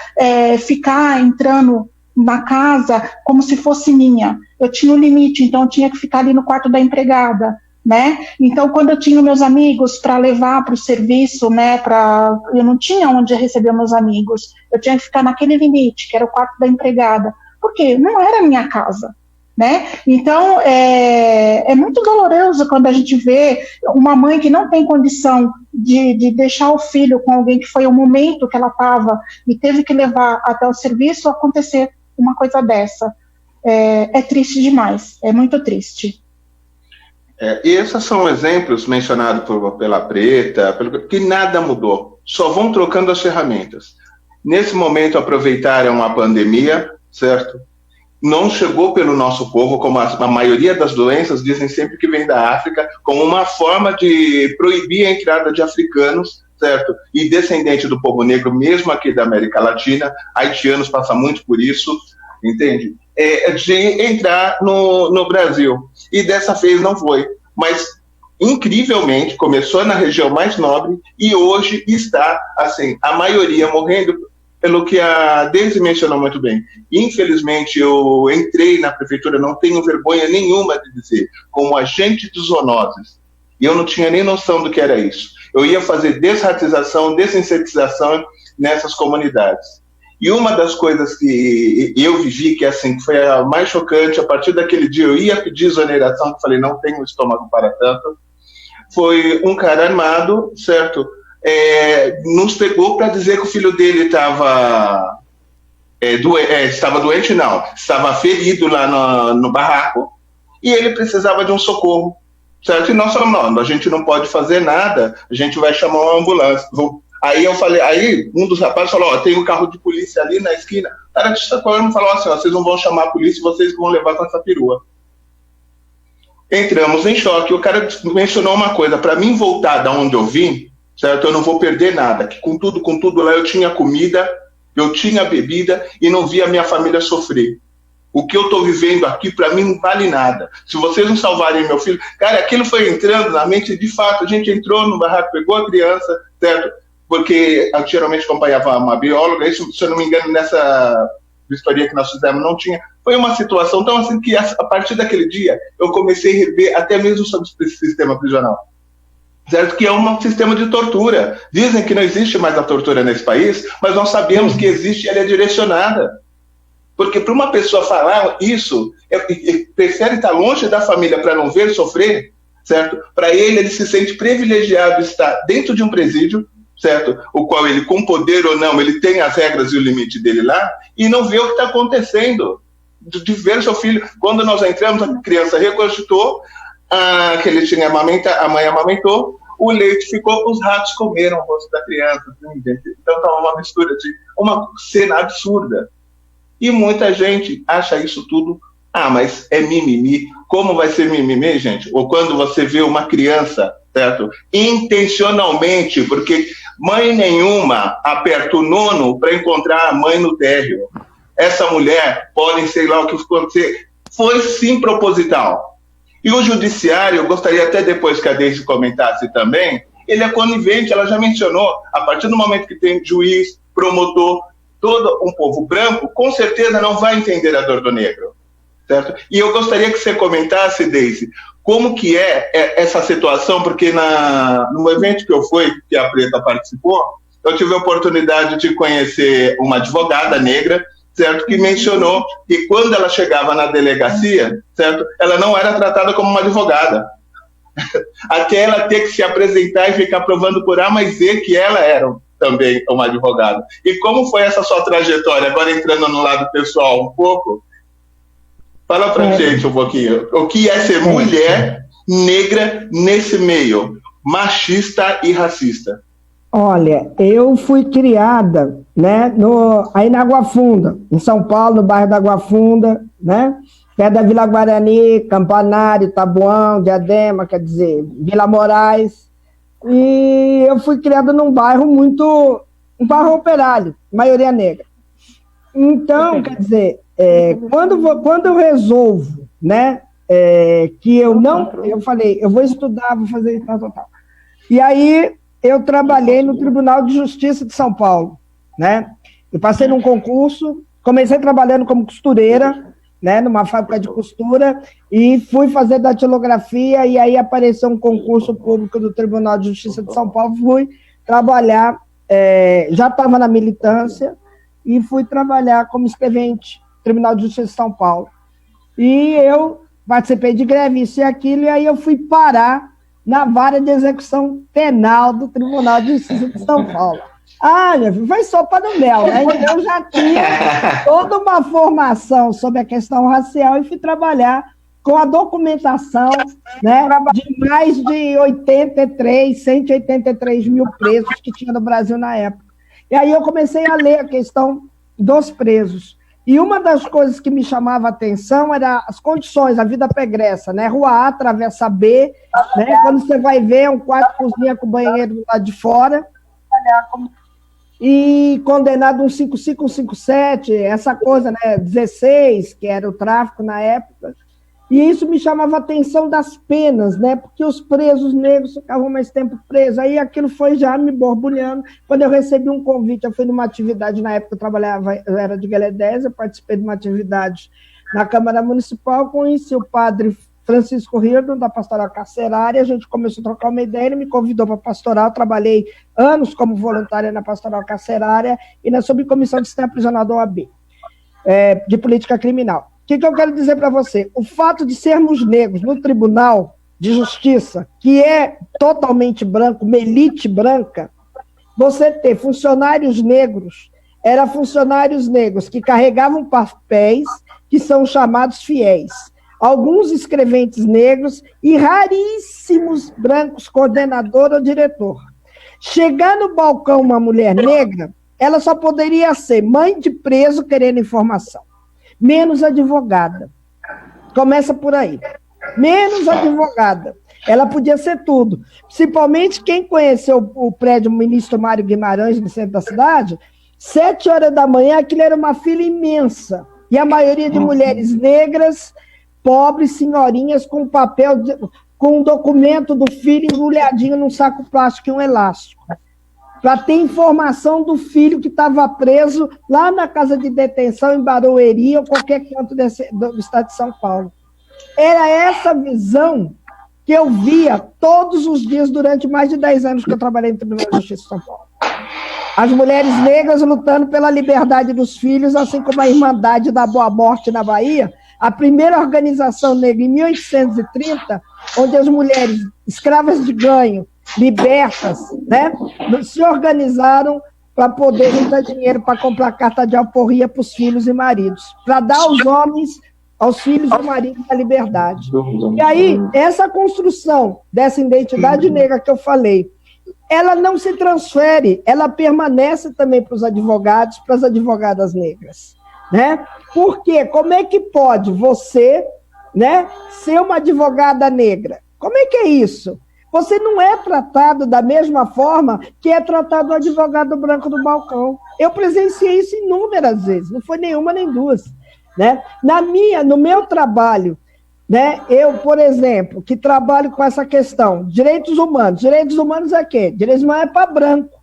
ficar entrando na casa como se fosse minha. Eu tinha um limite, então eu tinha que ficar ali no quarto da empregada, né? Então, quando eu tinha meus amigos para levar para o serviço, né, eu não tinha onde receber meus amigos, eu tinha que ficar naquele limite, que era o quarto da empregada, porque não era minha casa. Né? Então, é muito doloroso quando a gente vê uma mãe que não tem condição de deixar o filho com alguém que foi o momento que ela estava e teve que levar até o serviço, acontecer uma coisa dessa. É triste demais, é muito triste. E esses são exemplos mencionados pela Preta, que nada mudou, só vão trocando as ferramentas. Nesse momento aproveitaram a pandemia, certo? Não chegou pelo nosso povo, como a maioria das doenças dizem sempre que vem da África, como uma forma de proibir a entrada de africanos, certo? E descendente do povo negro, mesmo aqui da América Latina, haitianos passam muito por isso, entende? De entrar no Brasil. E dessa vez não foi. Mas, incrivelmente, começou na região mais nobre e hoje está, assim, a maioria morrendo pelo que a Deise mencionou muito bem. Infelizmente, eu entrei na prefeitura, não tenho vergonha nenhuma de dizer, como agente de zoonoses. E eu não tinha nem noção do que era isso. Eu ia fazer desratização, desinsetização nessas comunidades. E uma das coisas que eu vivi, que assim, foi a mais chocante, a partir daquele dia eu ia pedir exoneração, que falei, não tenho estômago para tanto, foi um cara armado, certo? Nos pegou para dizer que o filho dele estava doente, não, estava ferido lá no barraco e ele precisava de um socorro, certo? E nós falamos, não, a gente não pode fazer nada, a gente vai chamar uma ambulância. Aí eu falei, aí um dos rapazes falou, tem um carro de polícia ali na esquina. O cara de Estocolmo falou assim, vocês não vão chamar a polícia, vocês vão levar com essa perua. Entramos em choque, o cara mencionou uma coisa, para mim voltar da onde eu vim, certo? Eu não vou perder nada, que com tudo lá eu tinha comida, eu tinha bebida e não via a minha família sofrer. O que eu estou vivendo aqui, para mim, não vale nada. Se vocês não salvarem meu filho... Cara, aquilo foi entrando na mente, de fato, a gente entrou no barraco, pegou a criança, certo? Porque eu geralmente acompanhava uma bióloga, isso, se eu não me engano, nessa vistoria que nós fizemos, não tinha... Foi uma situação tão assim que, a partir daquele dia, eu comecei a rever até mesmo sobre esse sistema prisional. Certo? Que é um sistema de tortura. Dizem que não existe mais a tortura nesse país, mas nós sabemos que existe e ela é direcionada. Porque para uma pessoa falar isso, prefere estar longe da família para não ver sofrer, certo? Para ele se sente privilegiado de estar dentro de um presídio, certo? O qual ele, com poder ou não, ele tem as regras e o limite dele lá, e não vê o que está acontecendo. De ver seu filho. Quando nós entramos, a criança regurgitou, que ele tinha a mãe amamentou, o leite ficou, os ratos comeram o rosto da criança. Então tá uma mistura de uma cena absurda. E muita gente acha isso tudo, mas é mimimi. Como vai ser mimimi, gente? Ou quando você vê uma criança, certo? Intencionalmente, porque mãe nenhuma aperta o nono para encontrar a mãe no térreo. Essa mulher, podem sei lá o que acontecer, foi sim proposital. E o judiciário, eu gostaria até depois que a Deise comentasse também, ele é conivente, ela já mencionou, a partir do momento que tem juiz, promotor, todo um povo branco, com certeza não vai entender a dor do negro, certo? E eu gostaria que você comentasse, Deise, como que é essa situação, porque no evento que eu fui, que a Preta participou, eu tive a oportunidade de conhecer uma advogada negra, certo, que mencionou que quando ela chegava na delegacia, certo, ela não era tratada como uma advogada. Até ela ter que se apresentar e ficar provando por A mais Z que ela era também uma advogada. E como foi essa sua trajetória? Agora entrando no lado pessoal um pouco, fala pra gente um pouquinho. O que é ser mulher negra nesse meio machista e racista? Olha, eu fui criada, né, aí na Água Funda, em São Paulo, no bairro da Água Funda, né, perto da Vila Guarani, Campanário, Taboão, Diadema, quer dizer, Vila Moraes, e eu fui criada num bairro um bairro operário, maioria negra. Então, quer dizer, quando eu resolvo, né, que eu falei, eu vou estudar, vou fazer tal. E aí, eu trabalhei no Tribunal de Justiça de São Paulo, né? Eu passei num concurso, comecei trabalhando como costureira, né, numa fábrica de costura, e fui fazer datilografia, e aí apareceu um concurso público do Tribunal de Justiça de São Paulo, fui trabalhar, já estava na militância, e fui trabalhar como escrevente no Tribunal de Justiça de São Paulo. E eu participei de greve, isso e aquilo, e aí eu fui parar na vara de execução penal do Tribunal de Justiça de São Paulo. Minha filha, foi sopa no mel, né? Eu já tinha toda uma formação sobre a questão racial e fui trabalhar com a documentação, né, de mais de 183 mil presos que tinha no Brasil na época. E aí eu comecei a ler a questão dos presos. E uma das coisas que me chamava a atenção era as condições, a vida pregressa, né? Rua A, travessa B, né? Quando você vai ver, um quarto cozinha com banheiro do lado de fora. E condenado um 55, 57, essa coisa, né? 16, que era o tráfico na época. E isso me chamava a atenção das penas, né? Porque os presos negros ficavam mais tempo presos. Aí aquilo foi já me borbulhando. Quando eu recebi um convite, eu fui numa atividade, na época eu era de Gueledés, eu participei de uma atividade na Câmara Municipal, conheci o padre Francisco Hirdo, da Pastoral Carcerária, a gente começou a trocar uma ideia, ele me convidou para a pastoral, trabalhei anos como voluntária na Pastoral Carcerária e na subcomissão de sistema prisional OAB, de política criminal. O que eu quero dizer para você? O fato de sermos negros no Tribunal de Justiça, que é totalmente branco, uma elite branca, você ter funcionários negros, eram funcionários negros que carregavam papéis que são chamados fiéis. Alguns escreventes negros e raríssimos brancos, coordenador ou diretor. Chegar no balcão uma mulher negra, ela só poderia ser mãe de preso querendo informação. Menos advogada. Começa por aí. Menos advogada. Ela podia ser tudo. Principalmente quem conheceu o prédio Ministro Mário Guimarães, no centro da cidade, 7 horas da manhã, aquilo era uma fila imensa. E a maioria de mulheres negras, pobres, senhorinhas, com papel, com um documento do filho embrulhadinho num saco plástico e um elástico. Para ter informação do filho que estava preso lá na casa de detenção em Barueri ou qualquer canto do estado de São Paulo. Era essa visão que eu via todos os dias durante mais de 10 anos que eu trabalhei no Tribunal de Justiça de São Paulo. As mulheres negras lutando pela liberdade dos filhos, assim como a Irmandade da Boa Morte na Bahia, a primeira organização negra em 1830, onde as mulheres escravas de ganho, libertas, né, se organizaram para poder juntar dinheiro para comprar carta de alforria para os filhos e maridos, para dar aos homens, aos filhos e maridos a liberdade. E aí, essa construção dessa identidade negra que eu falei, ela não se transfere, ela permanece também para os advogados, para as advogadas negras, né? Porque como é que pode você, né, ser uma advogada negra? Como é que é isso? Você não é tratado da mesma forma que é tratado o advogado branco do balcão. Eu presenciei isso inúmeras vezes, não foi nenhuma nem duas, né? No meu trabalho, né, eu, por exemplo, que trabalho com essa questão, direitos humanos é quê? Direitos humanos é para branco.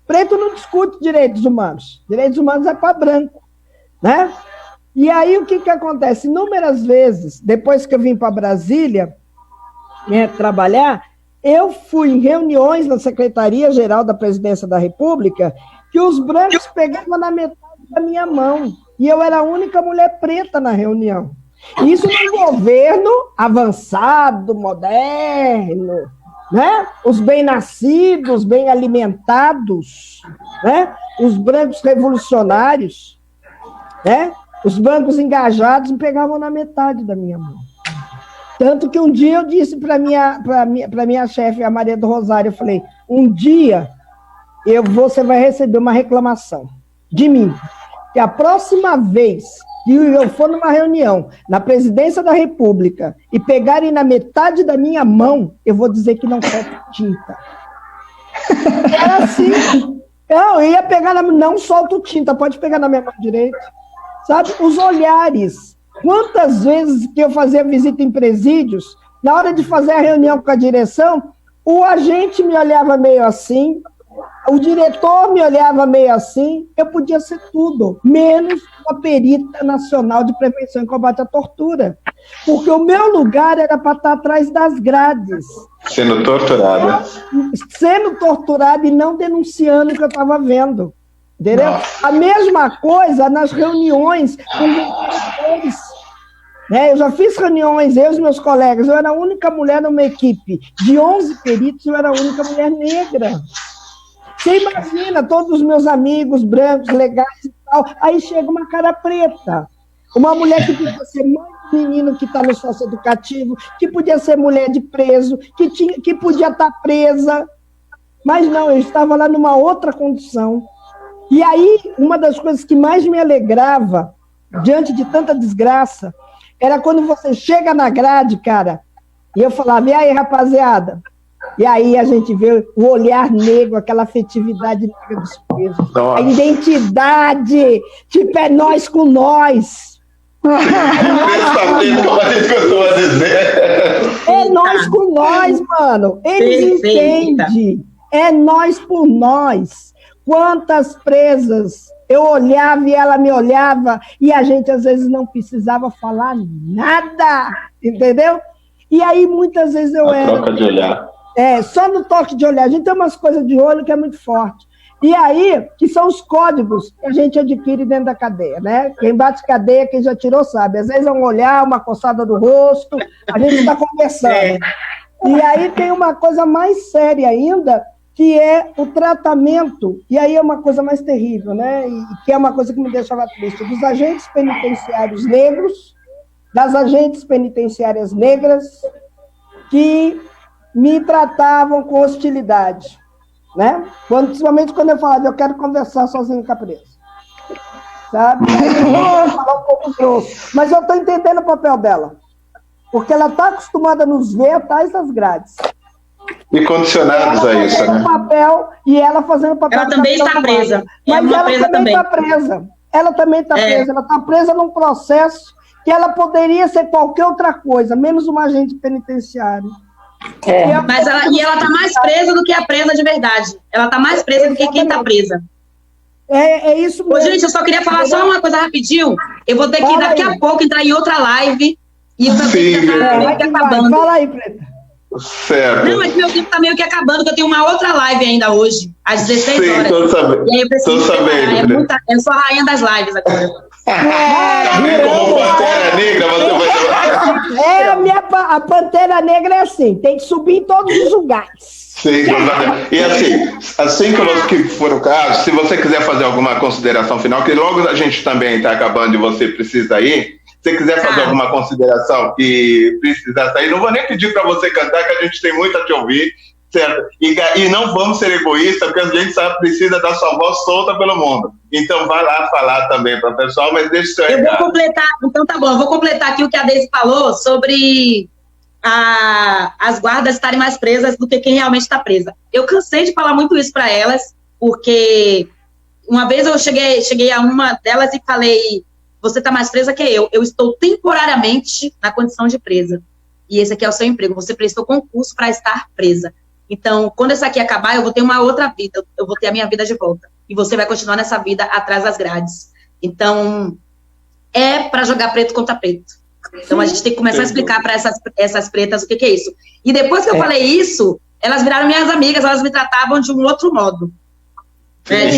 Preto não discute direitos humanos é para branco, né? E aí o que acontece? Inúmeras vezes, depois que eu vim para Brasília, né, trabalhar, eu fui em reuniões na Secretaria-Geral da Presidência da República que os brancos pegavam na metade da minha mão, e eu era a única mulher preta na reunião. Isso num governo avançado, moderno, né? Os bem-nascidos, bem alimentados, né? Os brancos revolucionários, né? Os brancos engajados me pegavam na metade da minha mão. Tanto que um dia eu disse para minha chefe, a Maria do Rosário, eu falei, um dia você vai receber uma reclamação de mim, que a próxima vez que eu for numa reunião na presidência da República e pegarem na metade da minha mão, eu vou dizer que não falta tinta. Era assim. Eu ia pegar, não solto tinta, pode pegar na minha mão direita. Sabe? Os olhares. Quantas vezes que eu fazia visita em presídios, na hora de fazer a reunião com a direção, o agente me olhava meio assim, o diretor me olhava meio assim, eu podia ser tudo, menos uma perita nacional de prevenção e combate à tortura. Porque o meu lugar era para estar atrás das grades. Sendo torturada. Sendo torturada e não denunciando o que eu estava vendo. Entendeu? A mesma coisa nas reuniões com os diretores. Né? Eu já fiz reuniões, eu e os meus colegas, eu era a única mulher numa equipe de 11 peritos, eu era a única mulher negra. Você imagina, todos os meus amigos brancos, legais e tal, aí chega uma cara preta, uma mulher que podia ser mãe do menino que está no socioeducativo, que podia ser mulher de preso, que podia estar presa, mas não, eu estava lá numa outra condição. E aí, uma das coisas que mais me alegrava, diante de tanta desgraça, era quando você chega na grade, cara, e eu falava, e aí, rapaziada? E aí a gente vê o olhar negro, aquela afetividade negra dos presos. A identidade, tipo, é nós com nós. É nós com nós, mano. Eles entendem. É nós por nós. Quantas presas eu olhava e ela me olhava e a gente às vezes não precisava falar nada, entendeu? E aí muitas vezes eu era... Troca de olhar. Só no toque de olhar. A gente tem umas coisas de olho que é muito forte. E aí, que são os códigos que a gente adquire dentro da cadeia, né? Quem bate cadeia, quem já tirou, sabe. Às vezes é um olhar, uma coçada do rosto, a gente está conversando. E aí tem uma coisa mais séria ainda, que é o tratamento, e aí é uma coisa mais terrível, né? E que é uma coisa que me deixava triste, dos agentes penitenciários negros, das agentes penitenciárias negras, que me tratavam com hostilidade, né? Principalmente quando eu falava, eu quero conversar sozinho com a presa, sabe? Eu vou falar um pouco grosso, mas eu estou entendendo o papel dela, porque ela está acostumada a nos ver atrás das grades. E condicionados a isso, né? E ela fazendo o papel... Ela também está presa. Mas ela também está presa. Ela também está presa. Ela está presa num processo que ela poderia ser qualquer outra coisa, menos uma agente penitenciário. Mas ela está mais presa do que a presa de verdade. Ela está mais presa do que quem está presa. É isso mesmo. Ô, gente, eu só queria falar só uma coisa rapidinho. Eu vou ter que daqui a pouco entrar em outra live. E eu também meio que acabando. Fala aí, Preta. Certo. Não, mas meu tempo está meio que acabando, porque eu tenho uma outra live ainda hoje, às 16 horas. Tô sabendo. E aí eu preciso sabendo. Eu sou a rainha das lives agora. Como Pantera Negra, você vai... A Pantera Negra é assim, tem que subir em todos os lugares. Sim, e assim que for o caso, se você quiser fazer alguma consideração final, que logo a gente também está acabando e você precisa ir, se você quiser fazer alguma consideração que precisa sair, não vou nem pedir para você cantar, que a gente tem muito a te ouvir, certo? E não vamos ser egoístas, porque a gente sabe precisa da sua voz solta pelo mundo. Então vai lá falar também para o pessoal, mas deixa o seu recado. Eu vou completar, então tá bom, eu vou completar aqui o que a Deise falou sobre as guardas estarem mais presas do que quem realmente está presa. Eu cansei de falar muito isso para elas, porque uma vez eu cheguei a uma delas e falei, você está mais presa que eu estou temporariamente na condição de presa, e esse aqui é o seu emprego, você prestou concurso para estar presa. Então, quando essa aqui acabar, eu vou ter uma outra vida, eu vou ter a minha vida de volta, e você vai continuar nessa vida atrás das grades. Então, é para jogar preto contra preto. Então, a gente tem que começar a explicar para essas pretas o que é isso. E depois que eu falei isso, elas viraram minhas amigas, elas me tratavam de um outro modo. Né?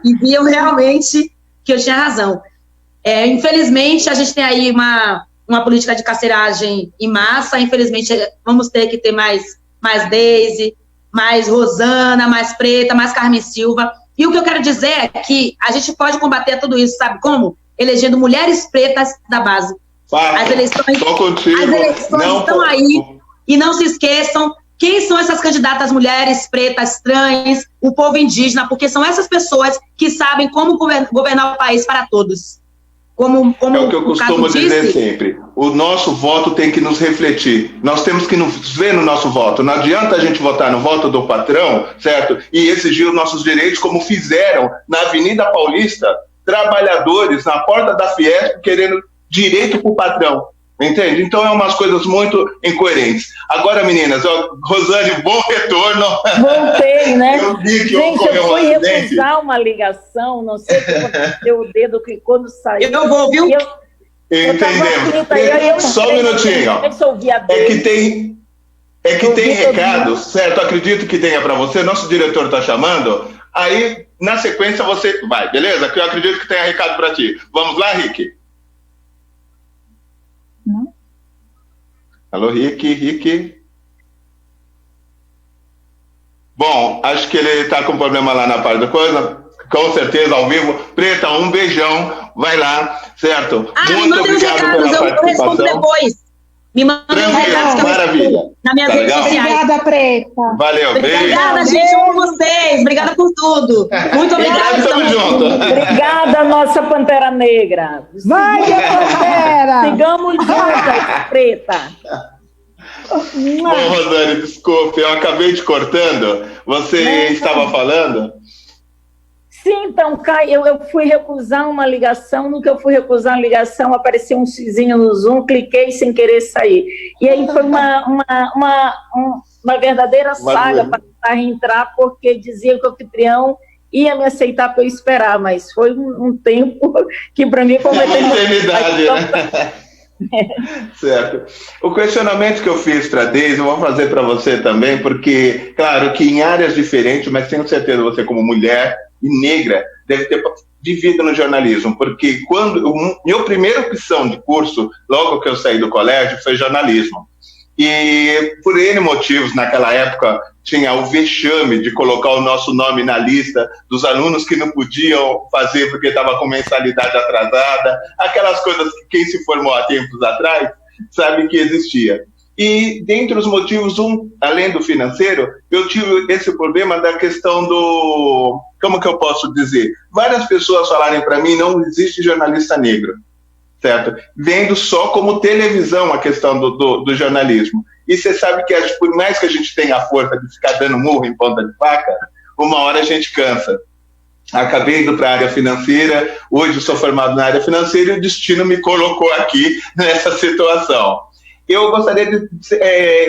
E viam realmente que eu tinha razão. Infelizmente, a gente tem aí uma política de carceragem em massa, infelizmente vamos ter que ter mais Deise, mais Rosana, mais Preta, mais Carmen Silva. E o que eu quero dizer é que a gente pode combater tudo isso, sabe como? Elegendo mulheres pretas da base. As eleições estão aí, e não se esqueçam quem são essas candidatas mulheres pretas, trans, o povo indígena, porque são essas pessoas que sabem como governar o país para todos. Como é o que eu costumo dizer sempre. O nosso voto tem que nos refletir. Nós temos que nos ver no nosso voto. Não adianta a gente votar no voto do patrão, certo? E exigir os nossos direitos, como fizeram na Avenida Paulista, trabalhadores na porta da Fiesp querendo direito para o patrão. Entende? Então é umas coisas muito incoerentes. Agora, meninas, Rosane, bom retorno. Voltei, né? Eu vi que gente, eu fui recusar uma ligação, não sei se aconteceu o dedo que quando saiu. Eu vou, viu? Entendemos. Só um minutinho. É que tem recado, certo? Acredito que tenha para você. Nosso diretor está chamando. Aí, na sequência, você vai, beleza? Que eu acredito que tenha recado para ti. Vamos lá, Rick? Não. Alô, Rick. Bom, acho que ele está com problema lá na parte da coisa. Com certeza, ao vivo. Preta, um beijão. Vai lá, certo? Muito obrigado pela participação. Eu respondo depois. Me manda um recado. Maravilha. Nas minhas redes sociais. Obrigada, Preta. Valeu, beijo. Obrigada, gente. Amo vocês. Obrigada por tudo. Muito obrigada. Estamos juntos. Obrigada, nossa Pantera Negra. Vai, Pantera! Sigamos juntas, Preta. Bom, Rosane, desculpe, eu acabei te cortando. Você estava falando? Sim, então, Caio, eu fui recusar uma ligação. No que eu fui recusar a ligação, apareceu um xizinho no Zoom, cliquei sem querer sair. E aí foi uma verdadeira saga para tentar entrar, porque dizia que o anfitrião ia me aceitar para eu esperar, mas foi um tempo que para mim foi uma eternidade, né? Certo. O questionamento que eu fiz para a Deise, eu vou fazer para você também, porque, claro, que em áreas diferentes, mas tenho certeza você como mulher e negra deve ter vivido no jornalismo, porque minha primeira opção de curso, logo que eu saí do colégio, foi jornalismo. E por N motivos, naquela época, tinha o vexame de colocar o nosso nome na lista dos alunos que não podiam fazer porque estava com mensalidade atrasada, aquelas coisas que quem se formou há tempos atrás sabe que existia. E dentre os motivos, além do financeiro, eu tive esse problema da questão do... Como que eu posso dizer? Várias pessoas falarem para mim, não existe jornalista negro, certo? Vendo só como televisão a questão do jornalismo. E você sabe que por mais que a gente tenha a força de ficar dando murro em ponta de faca, uma hora a gente cansa. Acabei indo para a área financeira, hoje eu sou formado na área financeira e o destino me colocou aqui nessa situação. Eu gostaria de...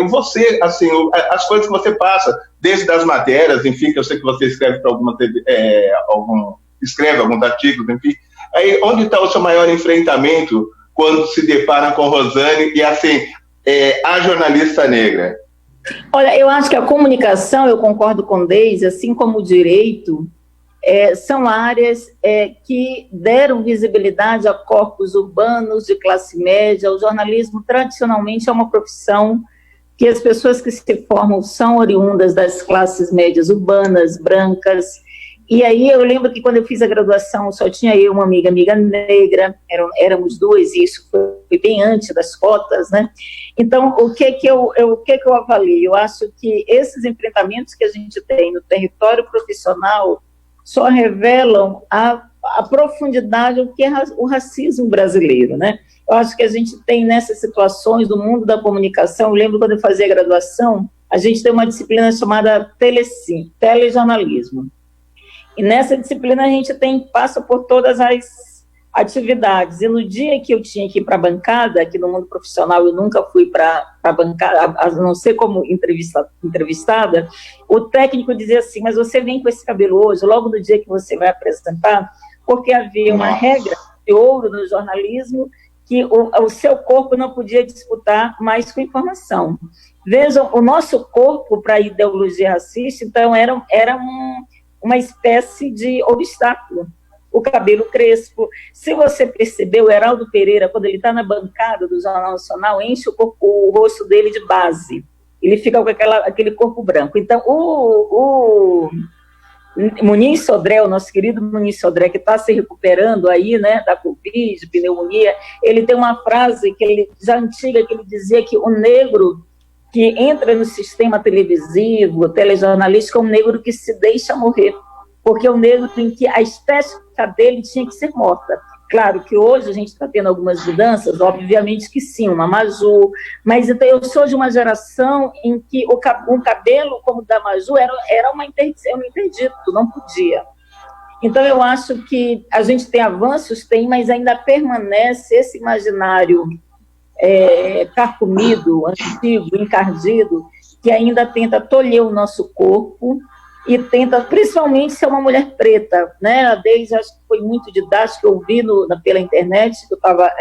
você, assim, as coisas que você passa, desde as matérias, enfim, que eu sei que você escreve para escreve alguns artigos, enfim. Aí, onde está o seu maior enfrentamento quando se depara com Rosane e, assim, a jornalista negra? Olha, eu acho que a comunicação, eu concordo com Deise, assim como o direito, são áreas que deram visibilidade a corpos urbanos de classe média. O jornalismo, tradicionalmente, é uma profissão que as pessoas que se formam são oriundas das classes médias urbanas, brancas. E aí eu lembro que quando eu fiz a graduação, só tinha eu uma amiga negra, éramos duas, e isso foi bem antes das cotas, né? Então, o que que eu avalio? Eu acho que esses enfrentamentos que a gente tem no território profissional só revelam a profundidade do que é o racismo brasileiro, né? Eu acho que a gente tem nessas situações do mundo da comunicação. Eu lembro quando eu fazia graduação, a gente tem uma disciplina chamada Telecim, telejornalismo. E nessa disciplina a gente passa por todas as atividades. E no dia que eu tinha que ir para a bancada, aqui no mundo profissional eu nunca fui para a bancada, a não ser como entrevistada, o técnico dizia assim, mas você vem com esse cabelo hoje, logo no dia que você vai apresentar, porque havia uma regra de ouro no jornalismo, que o seu corpo não podia disputar mais com informação. Vejam, o nosso corpo para a ideologia racista, então, era uma espécie de obstáculo. o cabelo crespo. Se você percebeu, o Heraldo Pereira, quando ele está na bancada do Jornal Nacional, enche o rosto dele de base. Ele fica com aquele corpo branco. Então, o Muniz Sodré, o nosso querido Muniz Sodré, que está se recuperando aí, né, da Covid, pneumonia, ele tem uma frase já antiga, que ele dizia que o negro que entra no sistema televisivo, telejornalístico, é um negro que se deixa morrer, porque é um negro em que a estética dele tinha que ser morta. Claro que hoje a gente está tendo algumas mudanças, obviamente que sim, uma Maju, mas então eu sou de uma geração em que um cabelo como o da Maju era um interdito, não podia. Então eu acho que a gente tem avanços, mas ainda permanece esse imaginário carcomido, antigo, encardido, que ainda tenta tolher o nosso corpo, e tenta, principalmente, ser uma mulher preta, né? A Deise, acho que foi muito didático, eu vi pela internet, que eu estava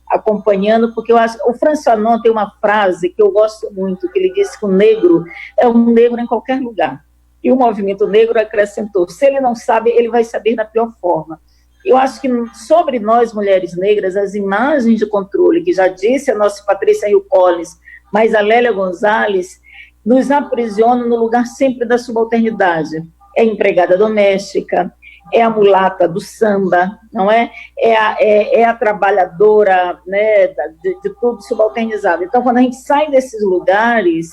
acompanhando, porque eu acho, o Francis Fanon tem uma frase que eu gosto muito, que ele disse que o negro é um negro em qualquer lugar, e o movimento negro acrescentou, se ele não sabe, ele vai saber da pior forma. Eu acho que sobre nós, mulheres negras, as imagens de controle, que já disse a nossa Patrícia Hill Collins, mas a Lélia Gonzalez, nos aprisionam no lugar sempre da subalternidade. É a empregada doméstica, é a mulata do samba, não é? É a trabalhadora, né, de tudo subalternizado. Então, quando a gente sai desses lugares,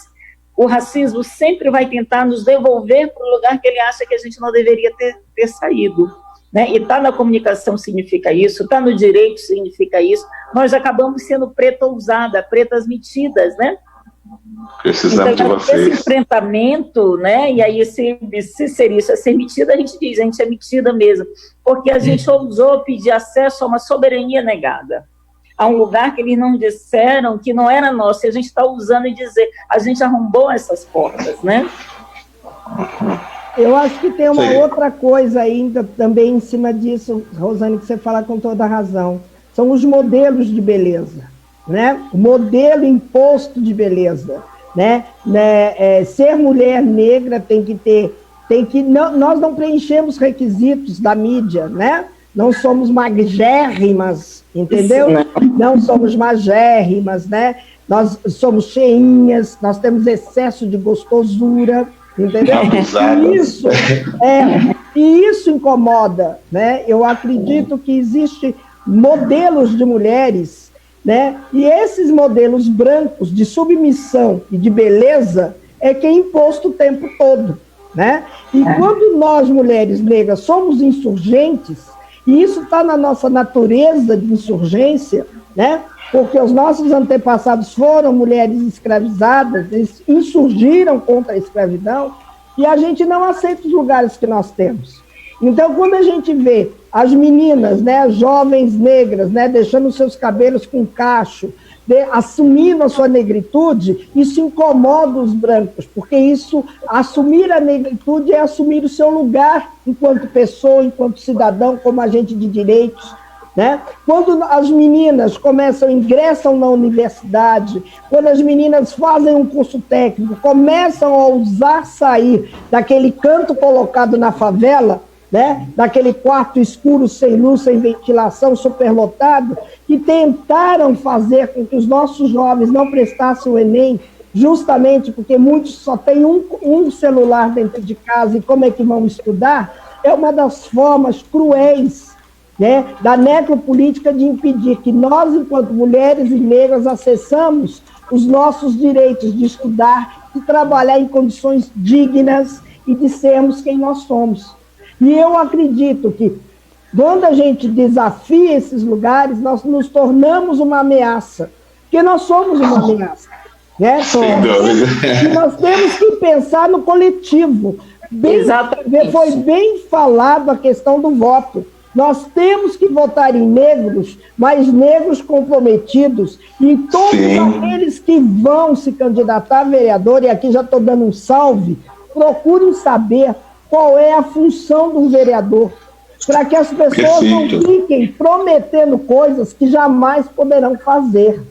o racismo sempre vai tentar nos devolver para o lugar que ele acha que a gente não deveria ter saído. Né? E estar na comunicação significa isso, estar no direito significa isso. Nós acabamos sendo preta ousada, pretas metidas, né? Precisamos então, de vocês. Esse enfrentamento, né? E aí, se ser isso é ser metida, a gente diz, a gente é metida mesmo, porque a gente ousou pedir acesso a uma soberania negada, a um lugar que eles não disseram que não era nosso, e a gente está usando e dizer, a gente arrombou essas portas, né? Eu acho que tem uma outra coisa ainda também em cima disso, Rosane, que você fala com toda a razão. São os modelos de beleza, né? O modelo imposto de beleza, né? Ser mulher negra nós não preenchemos requisitos da mídia, né? Não somos magérrimas, entendeu? Não somos magérrimas, né? Nós somos cheinhas, nós temos excesso de gostosura, entendeu? E isso incomoda, né? Eu acredito que existe modelos de mulheres, né? E esses modelos brancos de submissão e de beleza é que é imposto o tempo todo, né? E quando nós, mulheres negras, somos insurgentes, e isso está na nossa natureza de insurgência, né? Porque os nossos antepassados foram mulheres escravizadas, eles insurgiram contra a escravidão, e a gente não aceita os lugares que nós temos. Então, quando a gente vê as meninas, né, as jovens negras, né, deixando seus cabelos com cacho, assumindo a sua negritude, isso incomoda os brancos, porque assumir a negritude é assumir o seu lugar enquanto pessoa, enquanto cidadão, como agente de direitos, né? Quando as meninas ingressam na universidade, quando as meninas fazem um curso técnico, começam a ousar sair daquele canto colocado na favela, né? Daquele quarto escuro, sem luz, sem ventilação, superlotado, que tentaram fazer com que os nossos jovens não prestassem o Enem, justamente porque muitos só têm um celular dentro de casa, e como é que vão estudar? É uma das formas cruéis, né, da necropolítica de impedir que nós, enquanto mulheres e negras, acessamos os nossos direitos de estudar, de trabalhar em condições dignas e de sermos quem nós somos. E eu acredito que, quando a gente desafia esses lugares, nós nos tornamos uma ameaça, porque nós somos uma ameaça. Né? E nós temos que pensar no coletivo. Foi bem falado a questão do voto. Nós temos que votar em negros, mas negros comprometidos, e todos aqueles que vão se candidatar a vereador, e aqui já estou dando um salve, procurem saber qual é a função do vereador, para que as pessoas não fiquem prometendo coisas que jamais poderão fazer.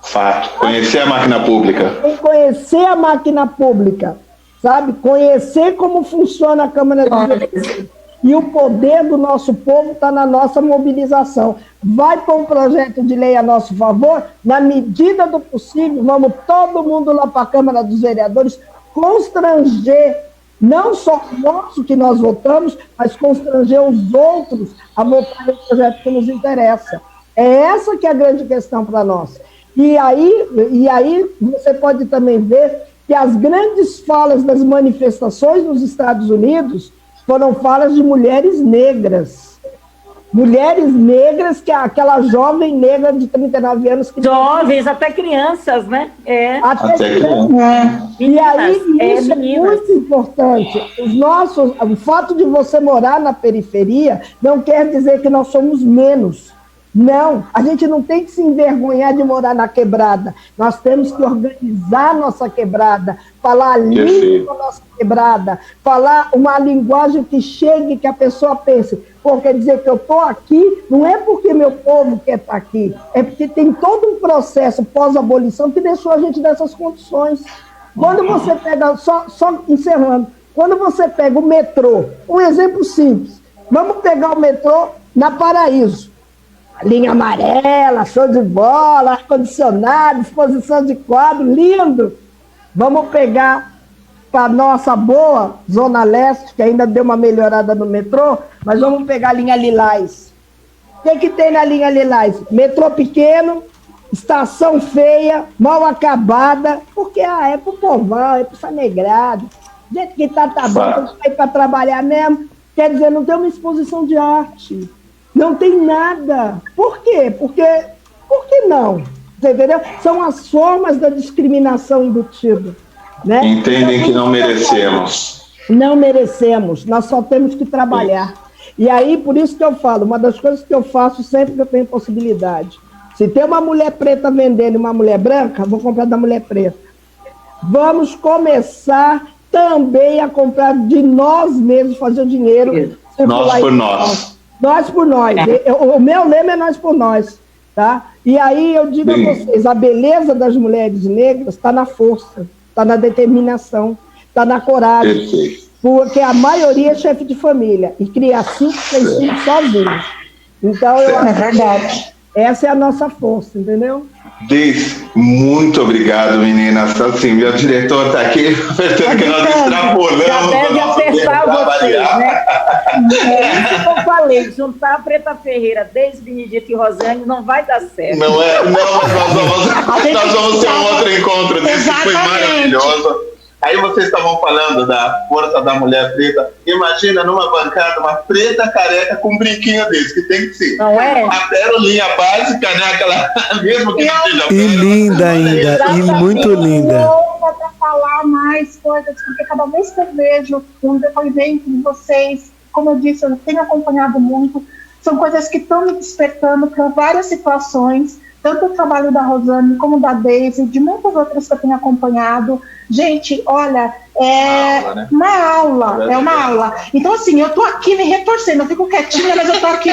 Fato. Conhecer a máquina pública. Conhecer a máquina pública, sabe? Conhecer como funciona a Câmara de Vereadores. E o poder do nosso povo está na nossa mobilização. Vai para um projeto de lei a nosso favor, na medida do possível, vamos todo mundo lá para a Câmara dos Vereadores constranger, não só o nosso que nós votamos, mas constranger os outros a votar no projeto que nos interessa. É essa que é a grande questão para nós. E aí você pode também ver que as grandes falas das manifestações nos Estados Unidos foram falas de mulheres negras. Mulheres negras, que aquela jovem negra de 39 anos... que jovens, até crianças, né? Até crianças. E aí, isso é muito importante. O fato de você morar na periferia não quer dizer que nós somos menos. Não, a gente não tem que se envergonhar de morar na quebrada. Nós temos que organizar nossa quebrada, falar a língua da nossa quebrada, falar uma linguagem que chegue, que a pessoa pense. Pô, quer dizer que eu estou aqui, não é porque meu povo quer estar aqui, é porque tem todo um processo pós-abolição que deixou a gente nessas condições. Quando você pega, só encerrando, quando você pega o metrô, um exemplo simples, vamos pegar o metrô na Paraíso. Linha amarela, show de bola, ar-condicionado, exposição de quadro, lindo. Vamos pegar para a nossa boa Zona Leste, que ainda deu uma melhorada no metrô, mas vamos pegar a linha Lilás. O que tem na linha Lilás? Metrô pequeno, estação feia, mal acabada, porque é pro povão, é pro sanegrado. Gente que tá bom, vai para trabalhar mesmo. Quer dizer, não tem uma exposição de arte. Não tem nada. Por quê? Por que não? Você entendeu? São as formas da discriminação embutida. Né? Entendem então, que não merecemos. Não merecemos. Nós só temos que trabalhar. E aí, por isso que eu falo, uma das coisas que eu faço sempre que eu tenho possibilidade. Se tem uma mulher preta vendendo e uma mulher branca, vou comprar da mulher preta. Vamos começar também a comprar de nós mesmos, fazer o dinheiro. Nós por nós. Nós por nós. O meu lema é nós por nós. Tá? E aí eu digo a vocês, a beleza das mulheres negras está na força, está na determinação, está na coragem. Perfeito. Porque a maioria é chefe de família e cria 5, 6 filhos sozinhos. Então, é verdade. Essa é a nossa força, entendeu? Deise, muito obrigado, meninas. Assim, meu diretor está aqui, apertando que nós extrapolamos. Já deve apertar vocês, né? Como eu falei, juntar a Preta Ferreira, Deise, Benedito e Rosane não vai dar certo. Não é? Não, mas nós vamos ter um outro encontro desse que foi maravilhoso. Aí vocês estavam falando da força da mulher preta. Imagina numa bancada uma preta careca com um brinquinho desse, que tem que ser. Não é? A pérolinha básica, né? Aquela mesmo que seja. E linda ainda, e muito linda. Para falar mais coisas, porque cada vez que eu vejo um depoimento de vocês, como eu disse, eu tenho acompanhado muito, são coisas que estão me despertando para várias situações, tanto o trabalho da Rosane como da Deise, de muitas outras que eu tenho acompanhado. Gente, olha, uma aula. Então, assim, eu tô aqui me retorcendo, eu fico quietinha, mas eu tô aqui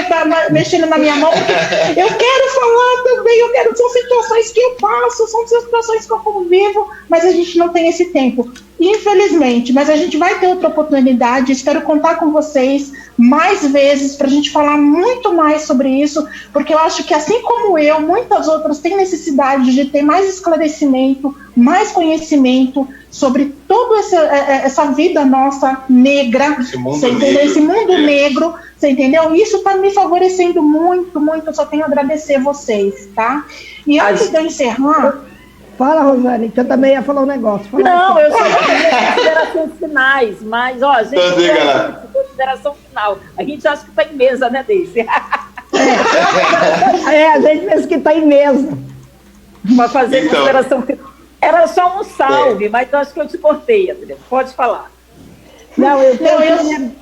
mexendo na minha mão, porque eu quero falar também, são situações que eu passo, são situações que eu convivo, mas a gente não tem esse tempo. Infelizmente, mas a gente vai ter outra oportunidade, espero contar com vocês mais vezes para a gente falar muito mais sobre isso, porque eu acho que assim como eu, muitas outras têm necessidade de ter mais esclarecimento, mais conhecimento sobre toda essa vida nossa negra, esse mundo negro, você entendeu? Isso está me favorecendo muito, muito, eu só tenho a agradecer vocês, tá? E antes de eu encerrar... Fala, Rosane, que eu também ia falar um negócio. Não, eu só vou fazer considerações finais, mas, ó, gente, consideração final. A gente acha que está em mesa, né, Deise? A gente pensa que está em mesa. Para fazer consideração final. Era só um salve, mas eu acho que eu te cortei, Adriana. Pode falar. Não,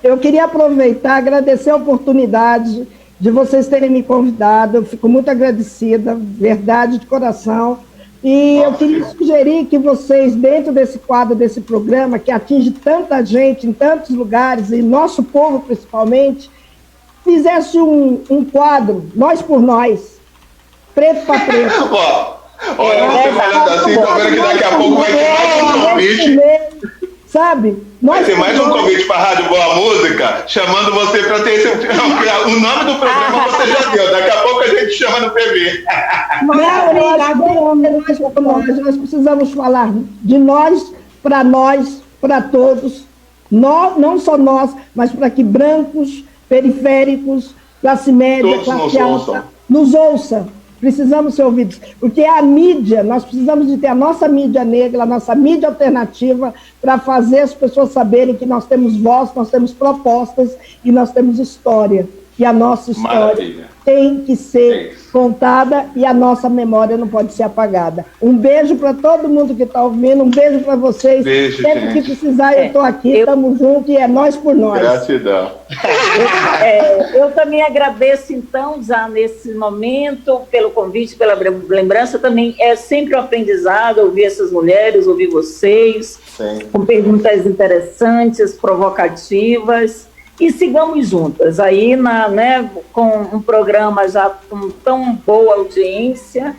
eu queria aproveitar, agradecer a oportunidade de vocês terem me convidado. Eu fico muito agradecida, verdade, de coração. E eu queria sugerir que vocês, dentro desse quadro, desse programa, que atinge tanta gente, em tantos lugares, e nosso povo principalmente, fizesse um quadro, Nós por Nós, preto para preto. Olha, você falando assim, tô vendo que daqui a pouco vai ter mais um convite. sabe? Vai ter mais um convite para a Rádio Boa Música, chamando você para ter esse... O nome do programa você já deu, daqui a pouco a gente chama no PV. Nós precisamos falar de nós, para todos, não só nós, mas para que brancos, periféricos, classe média, todos classe alta, nos ouçam. Precisamos ser ouvidos, porque a mídia, nós precisamos de ter a nossa mídia negra, a nossa mídia alternativa, para fazer as pessoas saberem que nós temos voz, nós temos propostas e nós temos história. E a nossa história tem que ser contada e a nossa memória não pode ser apagada. Um beijo para todo mundo que está ouvindo, um beijo para vocês. Beijo, sempre gente. que precisar, eu estou aqui, estamos juntos e é nós por nós. Gratidão. Eu também agradeço, então, já nesse momento, pelo convite, pela lembrança. Também é sempre um aprendizado ouvir essas mulheres, ouvir vocês, com perguntas interessantes, provocativas. E sigamos juntas aí com um programa já com tão boa audiência,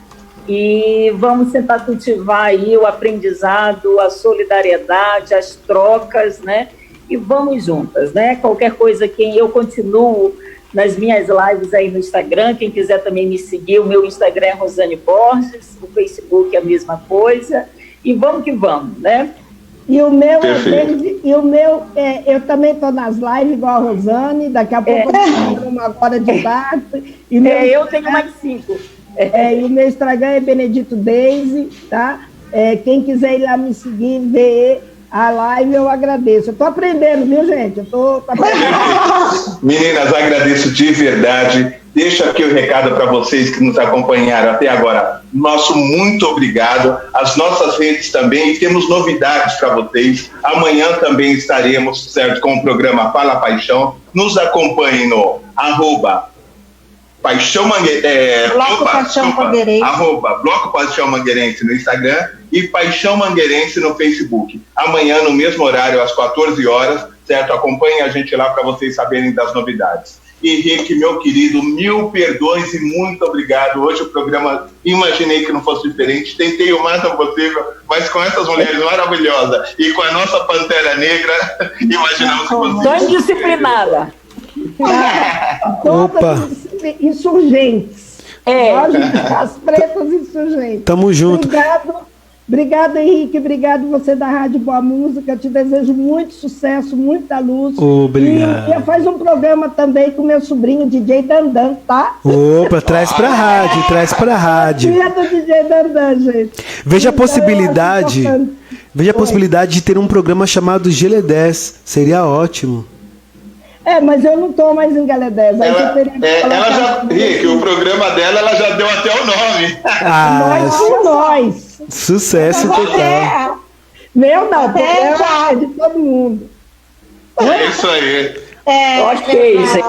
e vamos tentar cultivar aí o aprendizado, a solidariedade, as trocas, né? E vamos juntas, né? Qualquer coisa, eu continuo nas minhas lives aí no Instagram, quem quiser também me seguir, o meu Instagram é Rosane Borges, o Facebook é a mesma coisa, e vamos que vamos, né? E o meu, eu também estou nas lives igual a Rosane, daqui a pouco eu tenho uma hora de tarde. Eu tenho mais 5. E o meu Instagram é Benedito Deise, tá? Quem quiser ir lá me seguir, ver a live, eu agradeço. Eu estou aprendendo, viu, gente? Eu estou aprendendo. Meninas, agradeço de verdade. Deixo aqui o recado para vocês que nos acompanharam até agora. Nosso muito obrigado. As nossas redes também, e temos novidades para vocês. Amanhã também estaremos, certo, com o programa Fala Paixão. Nos acompanhem no Bloco Paixão Mangueirense no Instagram e Paixão Mangueirense no Facebook. Amanhã, no mesmo horário, às 14 horas, certo? Acompanhem a gente lá para vocês saberem das novidades. Henrique, meu querido, 1000 perdões e muito obrigado. Hoje o programa, imaginei que não fosse diferente, tentei o máximo possível, mas com essas mulheres maravilhosas e com a nossa Pantera Negra, imaginamos que fosse... Estou indisciplinada. Todas insurgentes. As pretas insurgentes. Tamo junto. Obrigado, Henrique. Obrigado você da Rádio Boa Música. Te desejo muito sucesso, muita luz. Obrigado. E faz um programa também com meu sobrinho, DJ Dandan, tá? Opa, traz pra rádio. Filha do DJ Dandan, gente. Veja a possibilidade de ter um programa chamado GL10. Seria ótimo. Mas eu não tô mais em Galedés. Rick, o programa dela, ela já deu até o nome. Nós por nós. Sucesso total. Meu não, é de todo mundo. É isso aí. Ok, gente.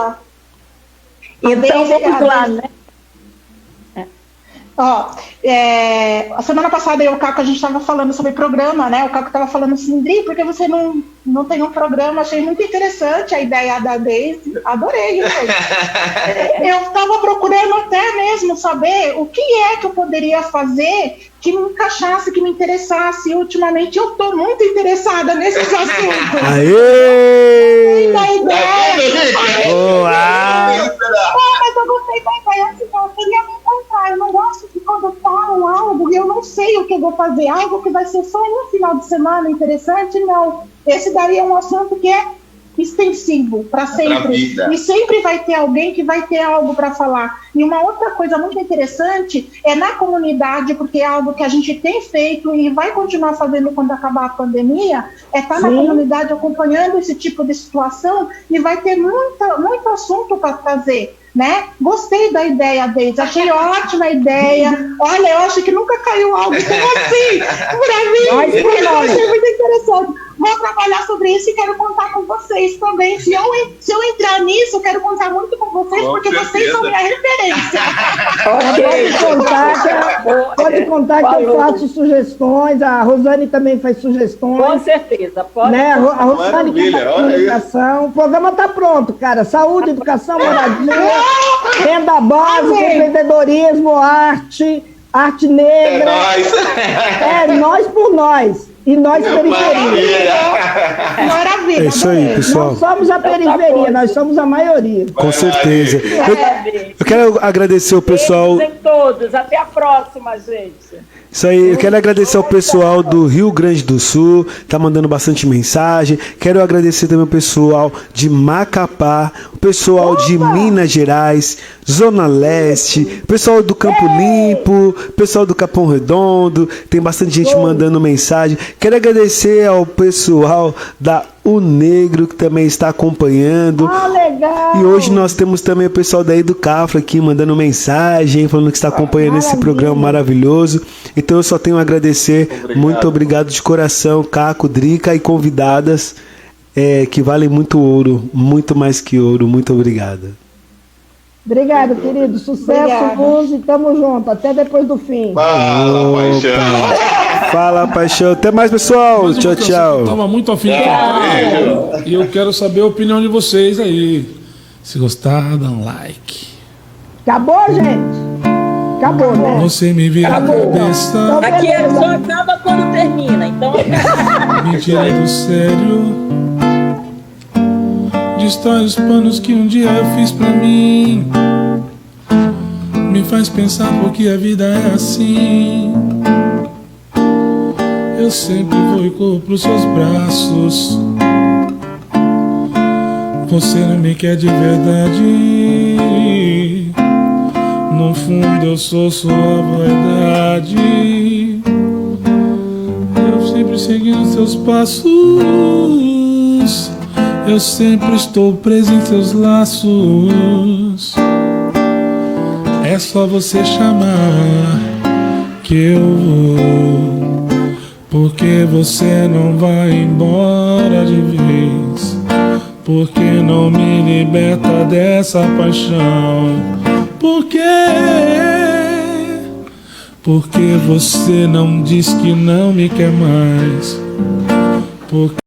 Então vamos lá, né? A semana passada eu e o Caco, a gente estava falando sobre programa, né? O Caco estava falando assim, Dri, por que você não tem um programa? Achei muito interessante a ideia da Deise, adorei. Eu estava procurando até mesmo saber o que é que eu poderia fazer que me encaixasse, que me interessasse. E ultimamente eu estou muito interessada nesses assuntos. Aê! Da ideia. Mas eu gostei da ideia, assim, eu queria me encontrar. Eu não gosto de quando eu falo algo e eu não sei o que eu vou fazer, algo que vai ser só um final de semana interessante, não. Esse daí é um assunto que é extensivo para sempre. E sempre vai ter alguém que vai ter algo para falar. E uma outra coisa muito interessante é na comunidade, porque é algo que a gente tem feito e vai continuar fazendo quando acabar a pandemia, é estar na comunidade acompanhando esse tipo de situação, e vai ter muito assunto para trazer. Né? Gostei da ideia deles, achei ótima a ideia. Olha, eu acho que nunca caiu algo assim para mim. Eu achei muito interessante. Vou trabalhar sobre isso e quero contar com vocês também. Se eu entrar nisso, eu quero contar muito com vocês, porque vocês são minha referência. Pode contar que eu faço sugestões, a Rosane também faz sugestões. Com certeza, pode. Né? A Rosane que faz comunicação. O programa está pronto, cara. Saúde, educação, moradia, renda básica, empreendedorismo, arte negra. É nós. Nós por nós. E nós, periferia. Maravilha. É isso aí, pessoal. Não somos a periferia, nós somos a maioria. Com certeza. Eu quero agradecer o pessoal. Beijos em todos. Até a próxima, gente. Isso aí, eu quero agradecer ao pessoal do Rio Grande do Sul, tá mandando bastante mensagem. Quero agradecer também o pessoal de Macapá, o pessoal de Minas Gerais, Zona Leste, o pessoal do Campo Limpo, o pessoal do Capão Redondo. Tem bastante gente mandando mensagem. Quero agradecer ao pessoal da O Negro, que também está acompanhando. Ah, legal! E hoje nós temos também o pessoal daí do Cafra aqui mandando mensagem, falando que está acompanhando esse programa maravilhoso. Então eu só tenho a agradecer. Muito obrigado de coração, Caco, Drica e convidadas, que valem muito ouro, muito mais que ouro. Muito obrigado. Obrigado, querido. Sucesso, luz e tamo junto. Até depois do fim. Fala, paixão. Fala, paixão. Até mais, pessoal. Tchau, tchau. Estava muito afim de cantar. E eu quero saber a opinião de vocês aí. Se gostar, dá um like. Acabou, gente? Acabou, né? Você me vira a cabeça. Então, Aqui beleza. só acaba quando termina, então. Me tira do sério. Destrói os planos que um dia eu fiz pra mim. Me faz pensar porque a vida é assim. Eu sempre vou e corro pros seus braços. Você não me quer de verdade. No fundo eu sou sua vaidade. Eu sempre seguindo seus passos. Eu sempre estou preso em seus laços. É só você chamar que eu vou. Porque você não vai embora de vez. Porque não me liberta dessa paixão. Por quê? Porque você não diz que não me quer mais. Porque